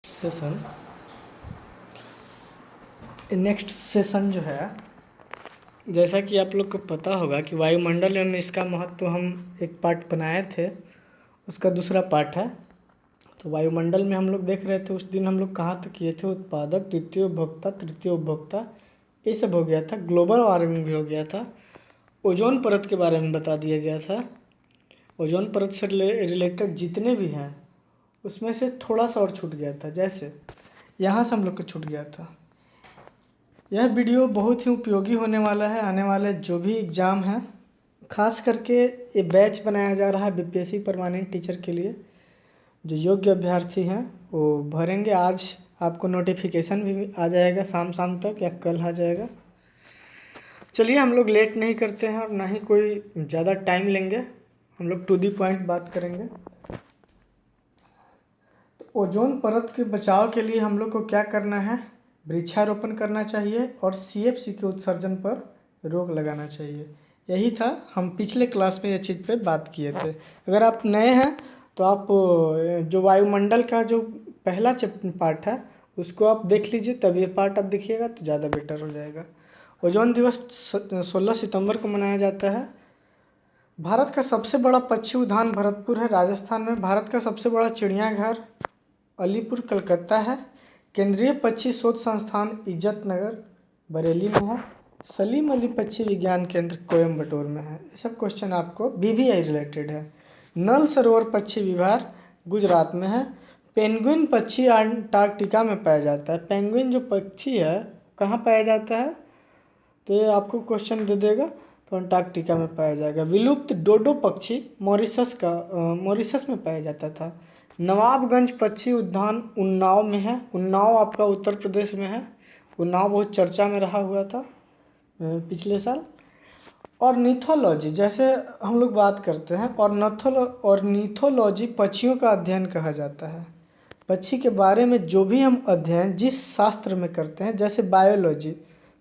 Session next session जो है, जैसा कि आप लोग को पता होगा कि वायुमंडल में इसका महत्व हम एक पार्ट बनाए थे, उसका दूसरा पार्ट है। तो वायुमंडल में हम लोग देख रहे थे, उस दिन हम लोग कहाँ तक किए थे, उत्पादक, द्वितीय उपभोक्ता, तृतीय उपभोक्ता, ये सब हो गया था। ग्लोबल वार्मिंग भी हो गया था। ओजोन परत के बारे में बता दिया गया था। ओजोन परत से रिलेटेड जितने भी हैं उसमें से थोड़ा सा और छूट गया था, जैसे यहाँ से हम लोग को छूट गया था। यह वीडियो बहुत ही उपयोगी होने वाला है आने वाले जो भी एग्ज़ाम हैं, खास करके ये बैच बनाया जा रहा है बीपीएससी परमानेंट टीचर के लिए। जो योग्य अभ्यर्थी हैं वो भरेंगे। आज आपको नोटिफिकेशन भी आ जाएगा शाम तक या कल आ जाएगा। चलिए हम लोग लेट नहीं करते हैं और ना ही कोई ज़्यादा टाइम लेंगे, हम लोग टू दी पॉइंट बात करेंगे। तो ओजोन परत के बचाव के लिए हम लोग को क्या करना है, वृक्षारोपण करना चाहिए और सीएफसी के उत्सर्जन पर रोक लगाना चाहिए। यही था, हम पिछले क्लास में ये चीज़ पे बात किए थे। अगर आप नए हैं तो आप जो वायुमंडल का जो पहला पार्ट है उसको आप देख लीजिए, तब ये पार्ट आप देखिएगा तो ज़्यादा बेटर हो जाएगा। ओजोन दिवस 16 सितंबर को मनाया जाता है। भारत का सबसे बड़ा पक्षी उद्यान भरतपुर है, राजस्थान में। भारत का सबसे बड़ा चिड़ियाघर अलीपुर कलकत्ता है। केंद्रीय पक्षी शोध संस्थान इज्जत नगर बरेली में है। सलीम अली पक्षी विज्ञान केंद्र कोयम्बटूर में है। ये सब क्वेश्चन आपको बीबीआई रिलेटेड है। नल सरोवर पक्षी विहार गुजरात में है। पेंगुइन पक्षी अंटार्कटिका में पाया जाता है। पेंगुइन जो पक्षी है कहाँ पाया जाता है, तो ये आपको क्वेश्चन दे देगा, तो अंटार्कटिका में पाया जाएगा। विलुप्त डोडो पक्षी मॉरिशस में पाया जाता था। नवाबगंज पक्षी उद्यान उन्नाव में है। उन्नाव आपका उत्तर प्रदेश में है। उन्नाव बहुत चर्चा में रहा हुआ था पिछले साल। ऑर्निथोलॉजी, जैसे हम लोग बात करते हैं, ऑर्निथोलॉजी पक्षियों का अध्ययन कहा जाता है। पक्षी के बारे में जो भी हम अध्ययन जिस शास्त्र में करते हैं, जैसे बायोलॉजी,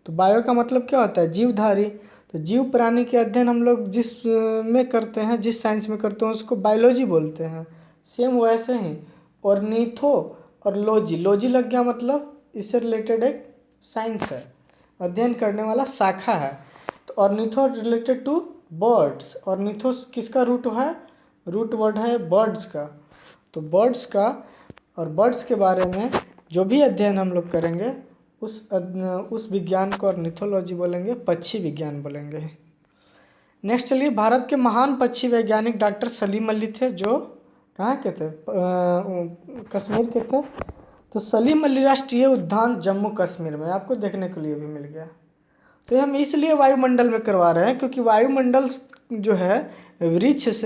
तो बायो का मतलब क्या होता है, जीवधारी। तो जीव प्राणी के अध्ययन हम लोग जिस में करते हैं, जिस साइंस में करते हैं, उसको बायोलॉजी बोलते हैं। सेम वैसे ही ऑर्निथो और लॉजी, लॉजी लग गया मतलब इससे रिलेटेड एक साइंस है, अध्ययन करने वाला शाखा है। तो ornitho related to birds. Ornitho किसका रूट है, रूट वर्ड है बर्ड्स का। तो बर्ड्स का और बर्ड्स के बारे में जो भी अध्ययन हम लोग करेंगे उस विज्ञान को ऑर्निथोलॉजी बोलेंगे, पक्षी विज्ञान बोलेंगे। नेक्स्ट चलिए, भारत के महान पक्षी वैज्ञानिक डॉक्टर सलीम अली थे, जो कहाँ के थे, कश्मीर के थे। तो सलीम अली राष्ट्रीय उद्यान जम्मू कश्मीर में आपको देखने के लिए भी मिल गया। तो हम इसलिए वायुमंडल में करवा रहे हैं क्योंकि वायुमंडल जो है वृक्ष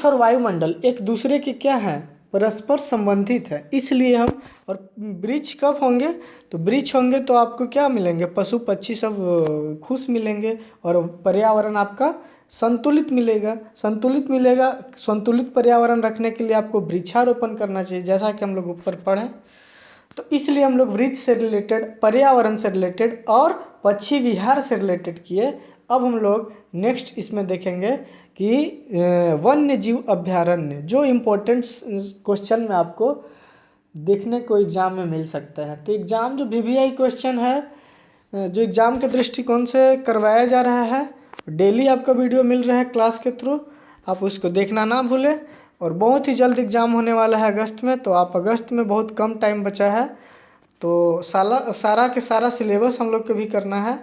और वायुमंडल एक दूसरे के क्या हैं, परस्पर संबंधित है। इसलिए हम, और वृक्ष कब होंगे, तो वृक्ष होंगे तो आपको क्या मिलेंगे, पशु पक्षी सब खुश मिलेंगे और पर्यावरण आपका संतुलित मिलेगा। संतुलित पर्यावरण रखने के लिए आपको वृक्षारोपण करना चाहिए, जैसा कि हम लोग ऊपर पढ़ें। तो इसलिए हम लोग वृक्ष से रिलेटेड, पर्यावरण से रिलेटेड और पक्षी विहार से रिलेटेड किए। अब हम लोग नेक्स्ट इसमें देखेंगे कि वन्य जीव अभ्यारण्य, जो इम्पोर्टेंट क्वेश्चन में आपको देखने को एग्ज़ाम में मिल सकता है। तो एग्ज़ाम जो वीवीआई क्वेश्चन है, जो एग्ज़ाम के दृष्टिकोण से करवाया जा रहा है, डेली आपका वीडियो मिल रहा है क्लास के थ्रू, आप उसको देखना ना भूलें। और बहुत ही जल्द एग्ज़ाम होने वाला है अगस्त में, तो आप अगस्त में बहुत कम टाइम बचा है, तो सारा के सारा सिलेबस हम लोग को भी करना है।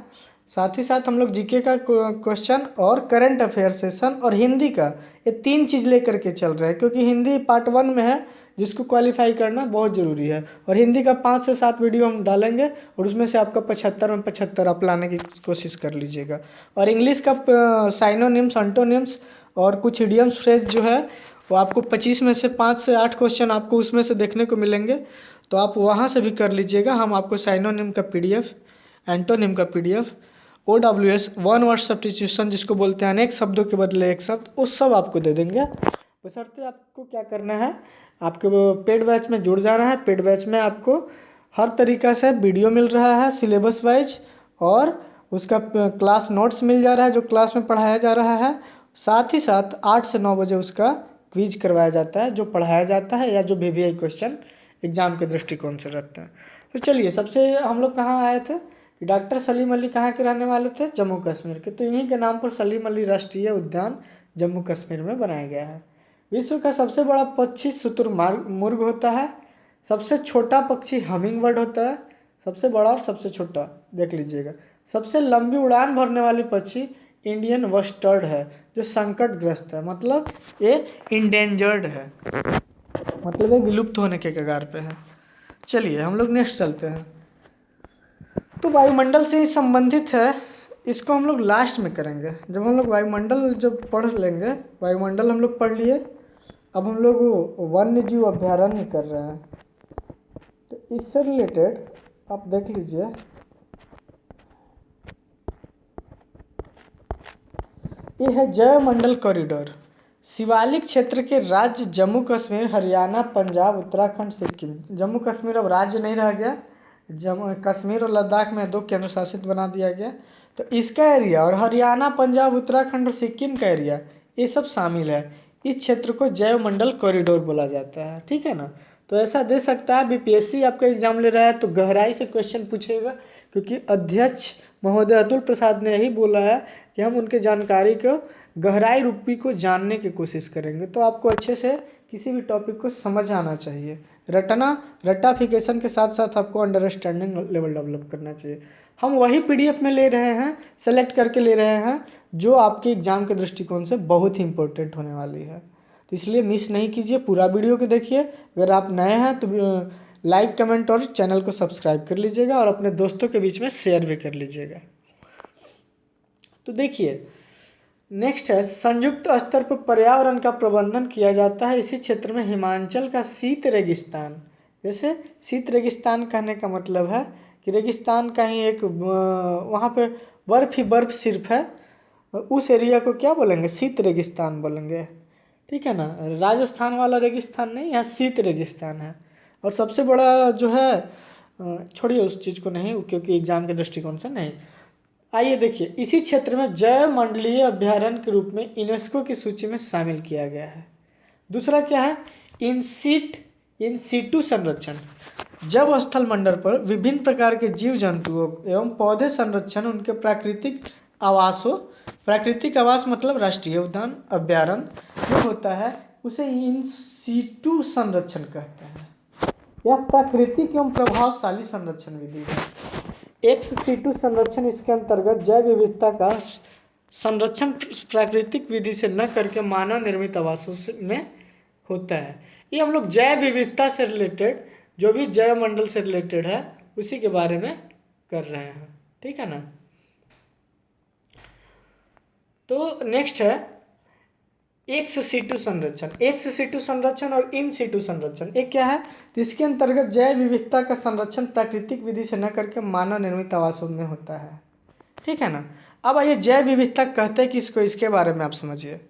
साथ ही साथ हम लोग जीके का क्वेश्चन और करंट अफेयर सेशन और हिंदी का, ये 3 चीज़ लेकर के चल रहे हैं, क्योंकि हिंदी पार्ट 1 में है, जिसको क्वालिफाई करना बहुत ज़रूरी है। और हिंदी का 5 से 7 वीडियो हम डालेंगे और उसमें से आपका 75 में 75 आप लाने की कोशिश कर लीजिएगा। और इंग्लिश का साइनोनिम्स, एंटोनिम्स और कुछ इडियम्स फ्रेज जो है वो आपको 25 में से 5 से 8 क्वेश्चन आपको उसमें से देखने को मिलेंगे, तो आप वहाँ से भी कर लीजिएगा। हम आपको साइनोनिम का पीडीएफ, एंटोनिम का PDF, OWS one word substitution जिसको बोलते हैं अनेक शब्दों के बदले एक शब्द, वो सब आपको दे देंगे। बशर्ते आपको क्या करना है, आपके पेड बैच में जुड़ जाना है। पेड बैच में आपको हर तरीक़ा से वीडियो मिल रहा है सिलेबस वाइज, और उसका क्लास नोट्स मिल जा रहा है जो क्लास में पढ़ाया जा रहा है। साथ ही साथ 8 से 9 बजे उसका क्विज करवाया जाता है, जो पढ़ाया जाता है या जो वीवीआई क्वेश्चन एग्जाम के दृष्टिकोण से रहते हैं। तो चलिए, सबसे हम लोग कहाँ आए थे कि डॉक्टर सलीम अली कहाँ के रहने वाले थे, जम्मू कश्मीर के। तो इन्हीं के नाम पर सलीम अली राष्ट्रीय उद्यान जम्मू कश्मीर में बनाया गया है। विश्व का सबसे बड़ा पक्षी शुतुरमुर्ग होता है। सबसे छोटा पक्षी हमिंग बर्ड होता है। सबसे बड़ा और सबसे छोटा देख लीजिएगा। सबसे लंबी उड़ान भरने वाली पक्षी इंडियन बस्टर्ड है, जो संकटग्रस्त है, मतलब ये इंडेंजर्ड है, मतलब ये विलुप्त होने के कगार पे है। चलिए हम लोग नेक्स्ट चलते हैं। तो वायुमंडल से ही संबंधित है, इसको हम लोग लास्ट में करेंगे। जब हम लोग वायुमंडल जब पढ़ लेंगे, वायुमंडल हम लोग पढ़ लिए, अब हम लोग वन्य जीव अभ्यारण्य कर रहे हैं। तो इससे रिलेटेड आप देख लीजिए, ये है जैवमंडल कॉरिडोर। शिवालिक क्षेत्र के राज्य जम्मू कश्मीर, हरियाणा, पंजाब, उत्तराखंड, सिक्किम। जम्मू कश्मीर अब राज्य नहीं रह गया, जम्मू कश्मीर और लद्दाख में 2 केंद्र शासित बना दिया गया। तो इसका एरिया और हरियाणा, पंजाब, उत्तराखंड और सिक्किम का एरिया, ये सब शामिल है। इस क्षेत्र को जैवमंडल कॉरिडोर बोला जाता है, ठीक है ना। तो ऐसा दे सकता है, बीपीएससी आपका एग्जाम ले रहा है तो गहराई से क्वेश्चन पूछेगा, क्योंकि अध्यक्ष महोदय अतुल प्रसाद ने यही बोला है कि हम उनके जानकारी को गहराई रूपी को जानने की कोशिश करेंगे। तो आपको अच्छे से किसी भी टॉपिक को समझ आना चाहिए। रटाफिकेशन के साथ साथ आपको अंडरस्टैंडिंग लेवल डेवलप करना चाहिए। हम वही पीडीएफ में ले रहे हैं, सेलेक्ट करके ले रहे हैं, जो आपके एग्ज़ाम के दृष्टिकोण से बहुत ही इंपॉर्टेंट होने वाली है। तो इसलिए मिस नहीं कीजिए, पूरा वीडियो को देखिए। अगर आप नए हैं तो लाइक, कमेंट और चैनल को सब्सक्राइब कर लीजिएगा और अपने दोस्तों के बीच में शेयर भी कर लीजिएगा। तो देखिए नेक्स्ट है, संयुक्त स्तर पर पर्यावरण का प्रबंधन किया जाता है इसी क्षेत्र में। हिमाचल का शीत रेगिस्तान, जैसे शीत रेगिस्तान कहने का मतलब है कि रेगिस्तान का ही एक वहाँ पे बर्फ़ ही बर्फ़ सिर्फ है, उस एरिया को क्या बोलेंगे, शीत रेगिस्तान बोलेंगे, ठीक है ना। राजस्थान वाला रेगिस्तान नहीं, यहाँ शीत रेगिस्तान है। और सबसे बड़ा जो है, छोड़िए उस चीज़ को नहीं, क्योंकि एग्जाम के दृष्टिकोण से नहीं। आइए देखिए, इसी क्षेत्र में जैव मंडलीय अभ्यारण्य के रूप में यूनेस्को की सूची में शामिल किया गया है। दूसरा क्या है, इन सीटू संरक्षण। जब स्थल मंडल पर विभिन्न प्रकार के जीव जंतुओं एवं पौधे संरक्षण उनके प्राकृतिक आवासों, प्राकृतिक आवास मतलब राष्ट्रीय उद्यान अभ्यारण्य जो होता है, उसे इन सीटू संरक्षण कहते हैं। यह प्राकृतिक एवं प्रभावशाली संरक्षण विधि है। एक्स सीटू संरक्षण, इसके अंतर्गत जैव विविधता का संरक्षण प्राकृतिक विधि से न करके मानव निर्मित आवासों में होता है। ये हम लोग जैव विविधता से रिलेटेड, जो भी जैव मंडल से रिलेटेड है, उसी के बारे में कर रहे हैं, ठीक है ना। तो नेक्स्ट है एक्स सीटू संरक्षण। एक्स सीटू संरक्षण और इन सीटू संरक्षण, एक क्या है, तो इसके अंतर्गत जैव विविधता का संरक्षण प्राकृतिक विधि से न करके मानव निर्मित आवासों में होता है, ठीक है ना। अब आइए जैव विविधता कहते हैं कि इसको, इसके बारे में आप समझिए।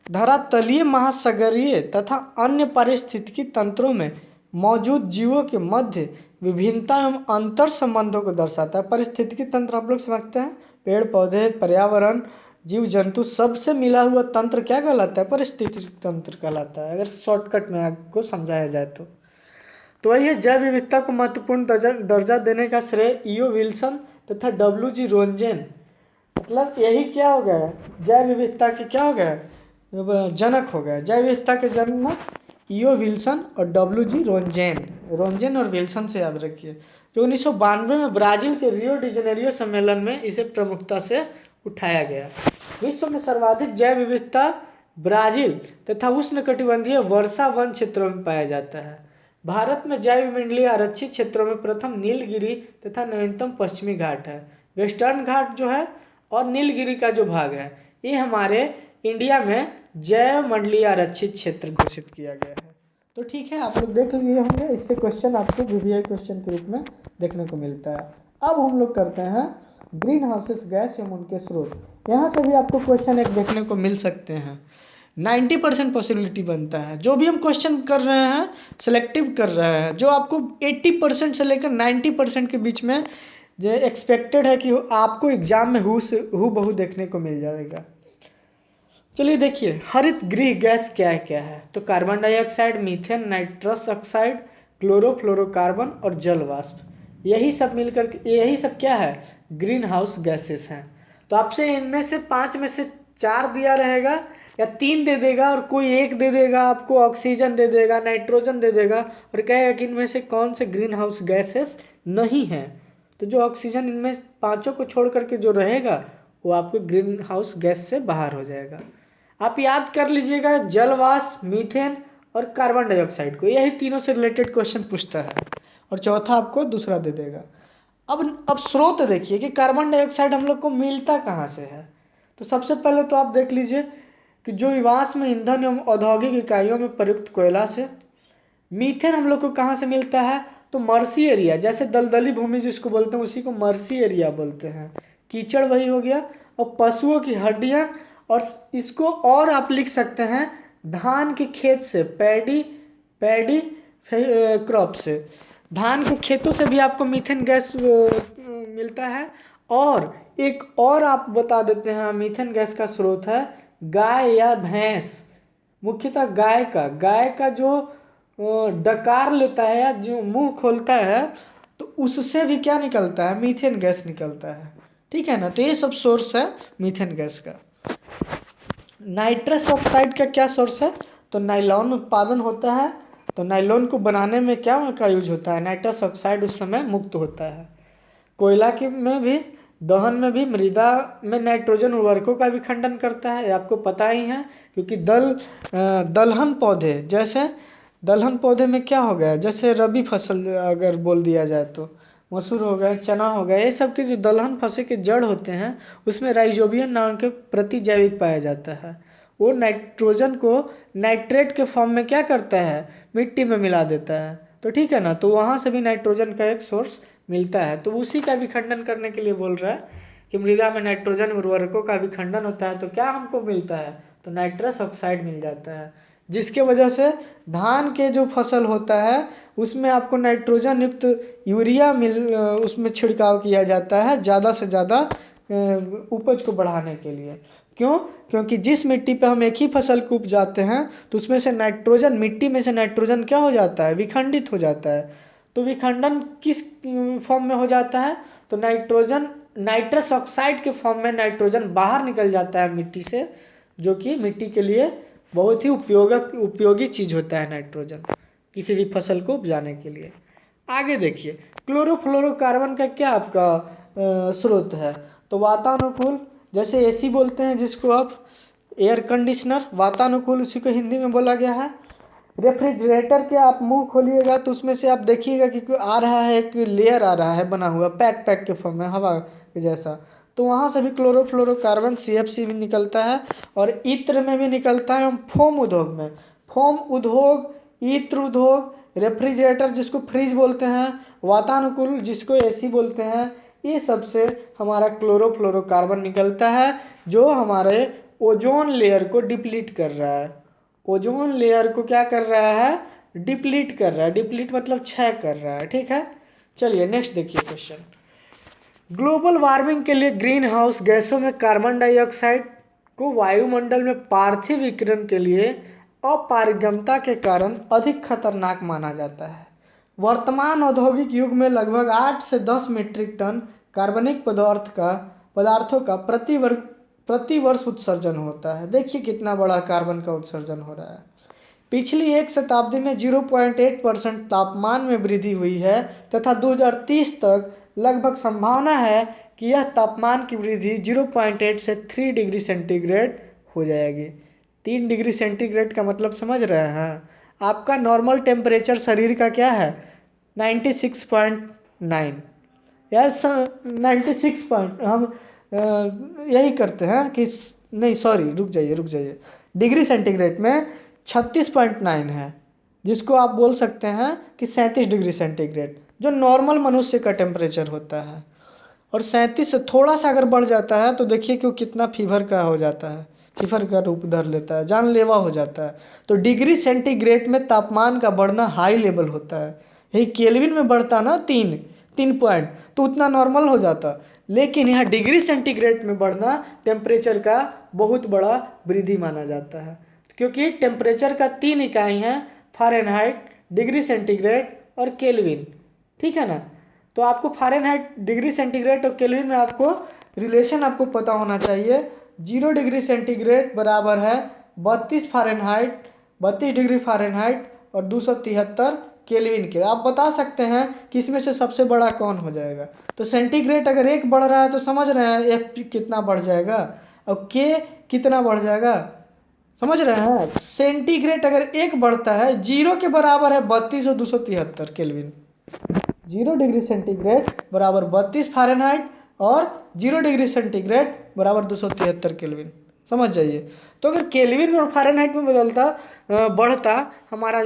धरातलीय, महासागरीय तथा अन्य पारिस्थितिकी तंत्रों में मौजूद जीवों के मध्य विभिन्नता एवं अंतर संबंधों को दर्शाता है। पारिस्थितिकी तंत्र आप लोग समझते हैं, पेड़ पौधे, पर्यावरण, जीव जंतु सबसे मिला हुआ तंत्र क्या कहलाता है, पारिस्थितिकी तंत्र कहलाता है, अगर शॉर्टकट में आपको समझाया जाए तो वही है। जैव विविधता को महत्वपूर्ण दर्जा देने का श्रेय ईओ विल्सन तथा डब्ल्यू.जी. रोंजेन, मतलब यही क्या हो गया, जैव विविधता के क्या हो गया, जनक हो गया। जैव विविधता के जनक ईओ विल्सन और डब्ल्यू.जी. रोंजेन और विल्सन से याद रखिए। जो 1992 में ब्राजील के रियो डी जेनेरियो सम्मेलन में इसे प्रमुखता से उठाया गया। विश्व में सर्वाधिक जैव विविधता ब्राजील तथा उष्णकटिबंधीय वर्षा वन क्षेत्रों में पाया जाता है। भारत में जैव मंडलीय आरक्षित क्षेत्रों में प्रथम नीलगिरी तथा नवीनतम पश्चिमी घाट है। वेस्टर्न घाट जो है और नीलगिरी का जो भाग है, ये हमारे इंडिया में जैव मंडलीय आरक्षित क्षेत्र घोषित किया गया है। तो ठीक है, आप लोग देख लिए होंगे, इससे क्वेश्चन आपको वीवीआई क्वेश्चन के रूप में देखने को मिलता है। अब हम लोग करते हैं ग्रीन हाउसेस गैस एवं उनके स्रोत। यहाँ से भी आपको क्वेश्चन एक देखने को मिल सकते हैं। 90% पॉसिबिलिटी बनता है। जो भी हम क्वेश्चन कर रहे हैं, सिलेक्टिव कर रहे हैं, जो आपको 80% से लेकर 90% के बीच में जो एक्सपेक्टेड है कि आपको एग्जाम में हूबहू देखने को मिल जाएगा। चलिए देखिए, हरित गृह गैस क्या क्या है, तो carbon dioxide, methane, nitrous oxide, chlorofluorocarbon और जल वाष्प। यही सब क्या है, ग्रीन हाउस गैसेस हैं। तो आपसे इनमें से 5 में से 4 दिया रहेगा या 3 दे देगा और कोई एक दे देगा आपको, ऑक्सीजन दे देगा, नाइट्रोजन दे देगा और कहेगा कि इनमें से कौन से ग्रीन हाउस गैसेस नहीं हैं। तो जो ऑक्सीजन इनमें 5 को छोड़ करके जो रहेगा वो आपको ग्रीन हाउस गैस से बाहर हो जाएगा। आप याद कर लीजिएगा जल वाष्प, मीथेन और कार्बन डाइऑक्साइड को, यही तीनों से रिलेटेड क्वेश्चन पूछता है और चौथा आपको दूसरा दे देगा। अब स्रोत देखिए कि कार्बन डाइऑक्साइड हम लोग को मिलता कहाँ से है। तो सबसे पहले तो आप देख लीजिए कि जो जीवाश्म ईंधन एवं औद्योगिक इकाइयों में प्रयुक्त कोयला से। मीथेन हम लोग को कहाँ से मिलता है, तो मर्सी एरिया, जैसे दलदली भूमि जिसको बोलते हैं उसी को मर्सी एरिया बोलते हैं। कीचड़ वही हो गया, और पशुओं की हड्डियाँ, और इसको और आप लिख सकते हैं धान के खेत से, पैडी क्रॉप से, धान के खेतों से भी आपको मीथेन गैस मिलता है। और एक और आप बता देते हैं मीथेन गैस का स्रोत है गाय या भैंस, मुख्यतः गाय का जो डकार लेता है या जो मुंह खोलता है तो उससे भी क्या निकलता है, मीथेन गैस निकलता है। ठीक है ना, तो ये सब सोर्स है मीथेन गैस का। नाइट्रस ऑक्साइड का क्या सोर्स है, तो नाइलॉन उत्पादन होता है, तो नाइलॉन को बनाने में क्या का यूज होता है, नाइट्रस ऑक्साइड उस समय मुक्त होता है। कोयला के में भी, दहन में भी मृदा में नाइट्रोजन उर्वरकों का भी खंडन करता है, आपको पता ही है, क्योंकि दलहन पौधे, जैसे दलहन पौधे में क्या हो गया, जैसे रबी फसल अगर बोल दिया जाए तो मसूर हो गया, चना हो गया, ये सब के जो दलहन फसल के जड़ होते हैं उसमें राइजोबियम नाम के प्रतिजैविक पाया जाता है। वो नाइट्रोजन को नाइट्रेट के फॉर्म में क्या करता है, मिट्टी में मिला देता है। तो ठीक है ना, तो वहाँ से भी नाइट्रोजन का एक सोर्स मिलता है। तो उसी का भी खंडन करने के लिए बोल रहा है कि मृदा में नाइट्रोजन उर्वरकों का भी खंडन होता है, तो क्या हमको मिलता है, तो नाइट्रस ऑक्साइड मिल जाता है, जिसके वजह से धान के जो फसल होता है उसमें आपको नाइट्रोजन युक्त यूरिया उसमें छिड़काव किया जाता है ज़्यादा से ज़्यादा उपज को बढ़ाने के लिए। क्यों, क्योंकि जिस मिट्टी पे हम एक ही फसल को उपजाते हैं तो उसमें से नाइट्रोजन, मिट्टी में से नाइट्रोजन क्या हो जाता है, विखंडित हो जाता है। तो विखंडन किस फॉर्म में हो जाता है, तो नाइट्रोजन नाइट्रस ऑक्साइड के फॉर्म में नाइट्रोजन बाहर निकल जाता है मिट्टी से, जो कि मिट्टी के लिए बहुत ही उपयोगी चीज़ होता है नाइट्रोजन, किसी भी फसल को उपजाने के लिए। आगे देखिए क्लोरोफ्लोरोकार्बन का क्या आपका स्रोत है, तो वातानुकूल, जैसे एसी बोलते हैं जिसको आप, एयर कंडीशनर, वातानुकूल उसी को हिंदी में बोला गया है। रेफ्रिजरेटर के आप मुंह खोलिएगा तो उसमें से आप देखिएगा कि आ रहा है, एक लेयर आ रहा है बना हुआ, पैक के फॉर्म में, हवा के जैसा, तो वहाँ से भी क्लोरोफ्लोरोकार्बन CFC भी निकलता है। और इत्र में भी निकलता है, हम फोम उद्योग में, फोम उद्योग, इत्र उद्योग, रेफ्रिजरेटर जिसको फ्रिज बोलते हैं, वातानुकूल जिसको AC बोलते हैं, ये सब से हमारा क्लोरोफ्लोरोकार्बन निकलता है, जो हमारे ओजोन लेयर को डिप्लीट कर रहा है। ओजोन लेयर को क्या कर रहा है, डिप्लीट कर रहा है, डिप्लीट मतलब क्षय कर रहा है। ठीक है, चलिए नेक्स्ट देखिए क्वेश्चन। ग्लोबल वार्मिंग के लिए ग्रीन हाउस गैसों में कार्बन डाइऑक्साइड को वायुमंडल में पार्थिव विकिरण के लिए अपारगम्यता के कारण अधिक खतरनाक माना जाता है। वर्तमान औद्योगिक युग में लगभग 8 से 10 मीट्रिक टन कार्बनिक पदार्थों का प्रति वर्ष उत्सर्जन होता है। देखिए कितना बड़ा कार्बन का उत्सर्जन हो रहा है। पिछली एक शताब्दी में 0.8% तापमान में वृद्धि हुई है तथा 2030 तक लगभग संभावना है कि यह तापमान की वृद्धि 0.8 से 3 डिग्री सेंटीग्रेड हो जाएगी। 3 डिग्री सेंटीग्रेड का मतलब समझ रहे हैं, आपका नॉर्मल टेम्परेचर शरीर का क्या है, 96.9, यस 96 पॉइंट, हम यही करते हैं कि नहीं सॉरी रुक जाइए, डिग्री सेंटीग्रेड में 36.9 है, जिसको आप बोल सकते हैं कि 37 डिग्री सेंटीग्रेड, जो नॉर्मल मनुष्य का टेम्परेचर होता है। और 37 से थोड़ा सा अगर बढ़ जाता है तो देखिए कि वो कितना फीवर का हो जाता है, फीवर का रूप धर लेता है, जानलेवा हो जाता है। तो डिग्री सेंटीग्रेड में तापमान का बढ़ना हाई लेवल होता है, यही केल्विन में बढ़ता ना 3 पॉइंट तो उतना नॉर्मल हो जाता, लेकिन यहाँ डिग्री सेंटीग्रेड में बढ़ना टेम्परेचर का बहुत बड़ा वृद्धि माना जाता है, क्योंकि टेम्परेचर का 3 इकाई हैं, फ़ारेनहाइट, डिग्री सेंटीग्रेड और केल्विन, ठीक है ना। तो आपको फ़ारेनहाइट, डिग्री सेंटीग्रेड और केल्विन में आपको रिलेशन आपको पता होना चाहिए। 0 डिग्री सेंटीग्रेड बराबर है 32 फ़ारेनहाइट, 32 डिग्री फ़ारेनहाइट और 273 केल्विन के। आप बता सकते हैं कि इसमें से सबसे बड़ा कौन हो जाएगा। तो सेंटीग्रेड अगर 1 बढ़ रहा है तो समझ रहे हैं एफ कितना बढ़ जाएगा और के कितना बढ़ जाएगा, समझ रहे हैं। सेंटीग्रेड अगर 1 बढ़ता है 0 के बराबर है 32 और 273 केल्विन। 0 डिग्री सेंटीग्रेड बराबर 32 फ़ारेनहाइट और 0 डिग्री सेंटीग्रेड बराबर 273 केल्विन, समझ जाइए। तो अगर केल्विन और फ़ारेनहाइट में बढ़ता हमारा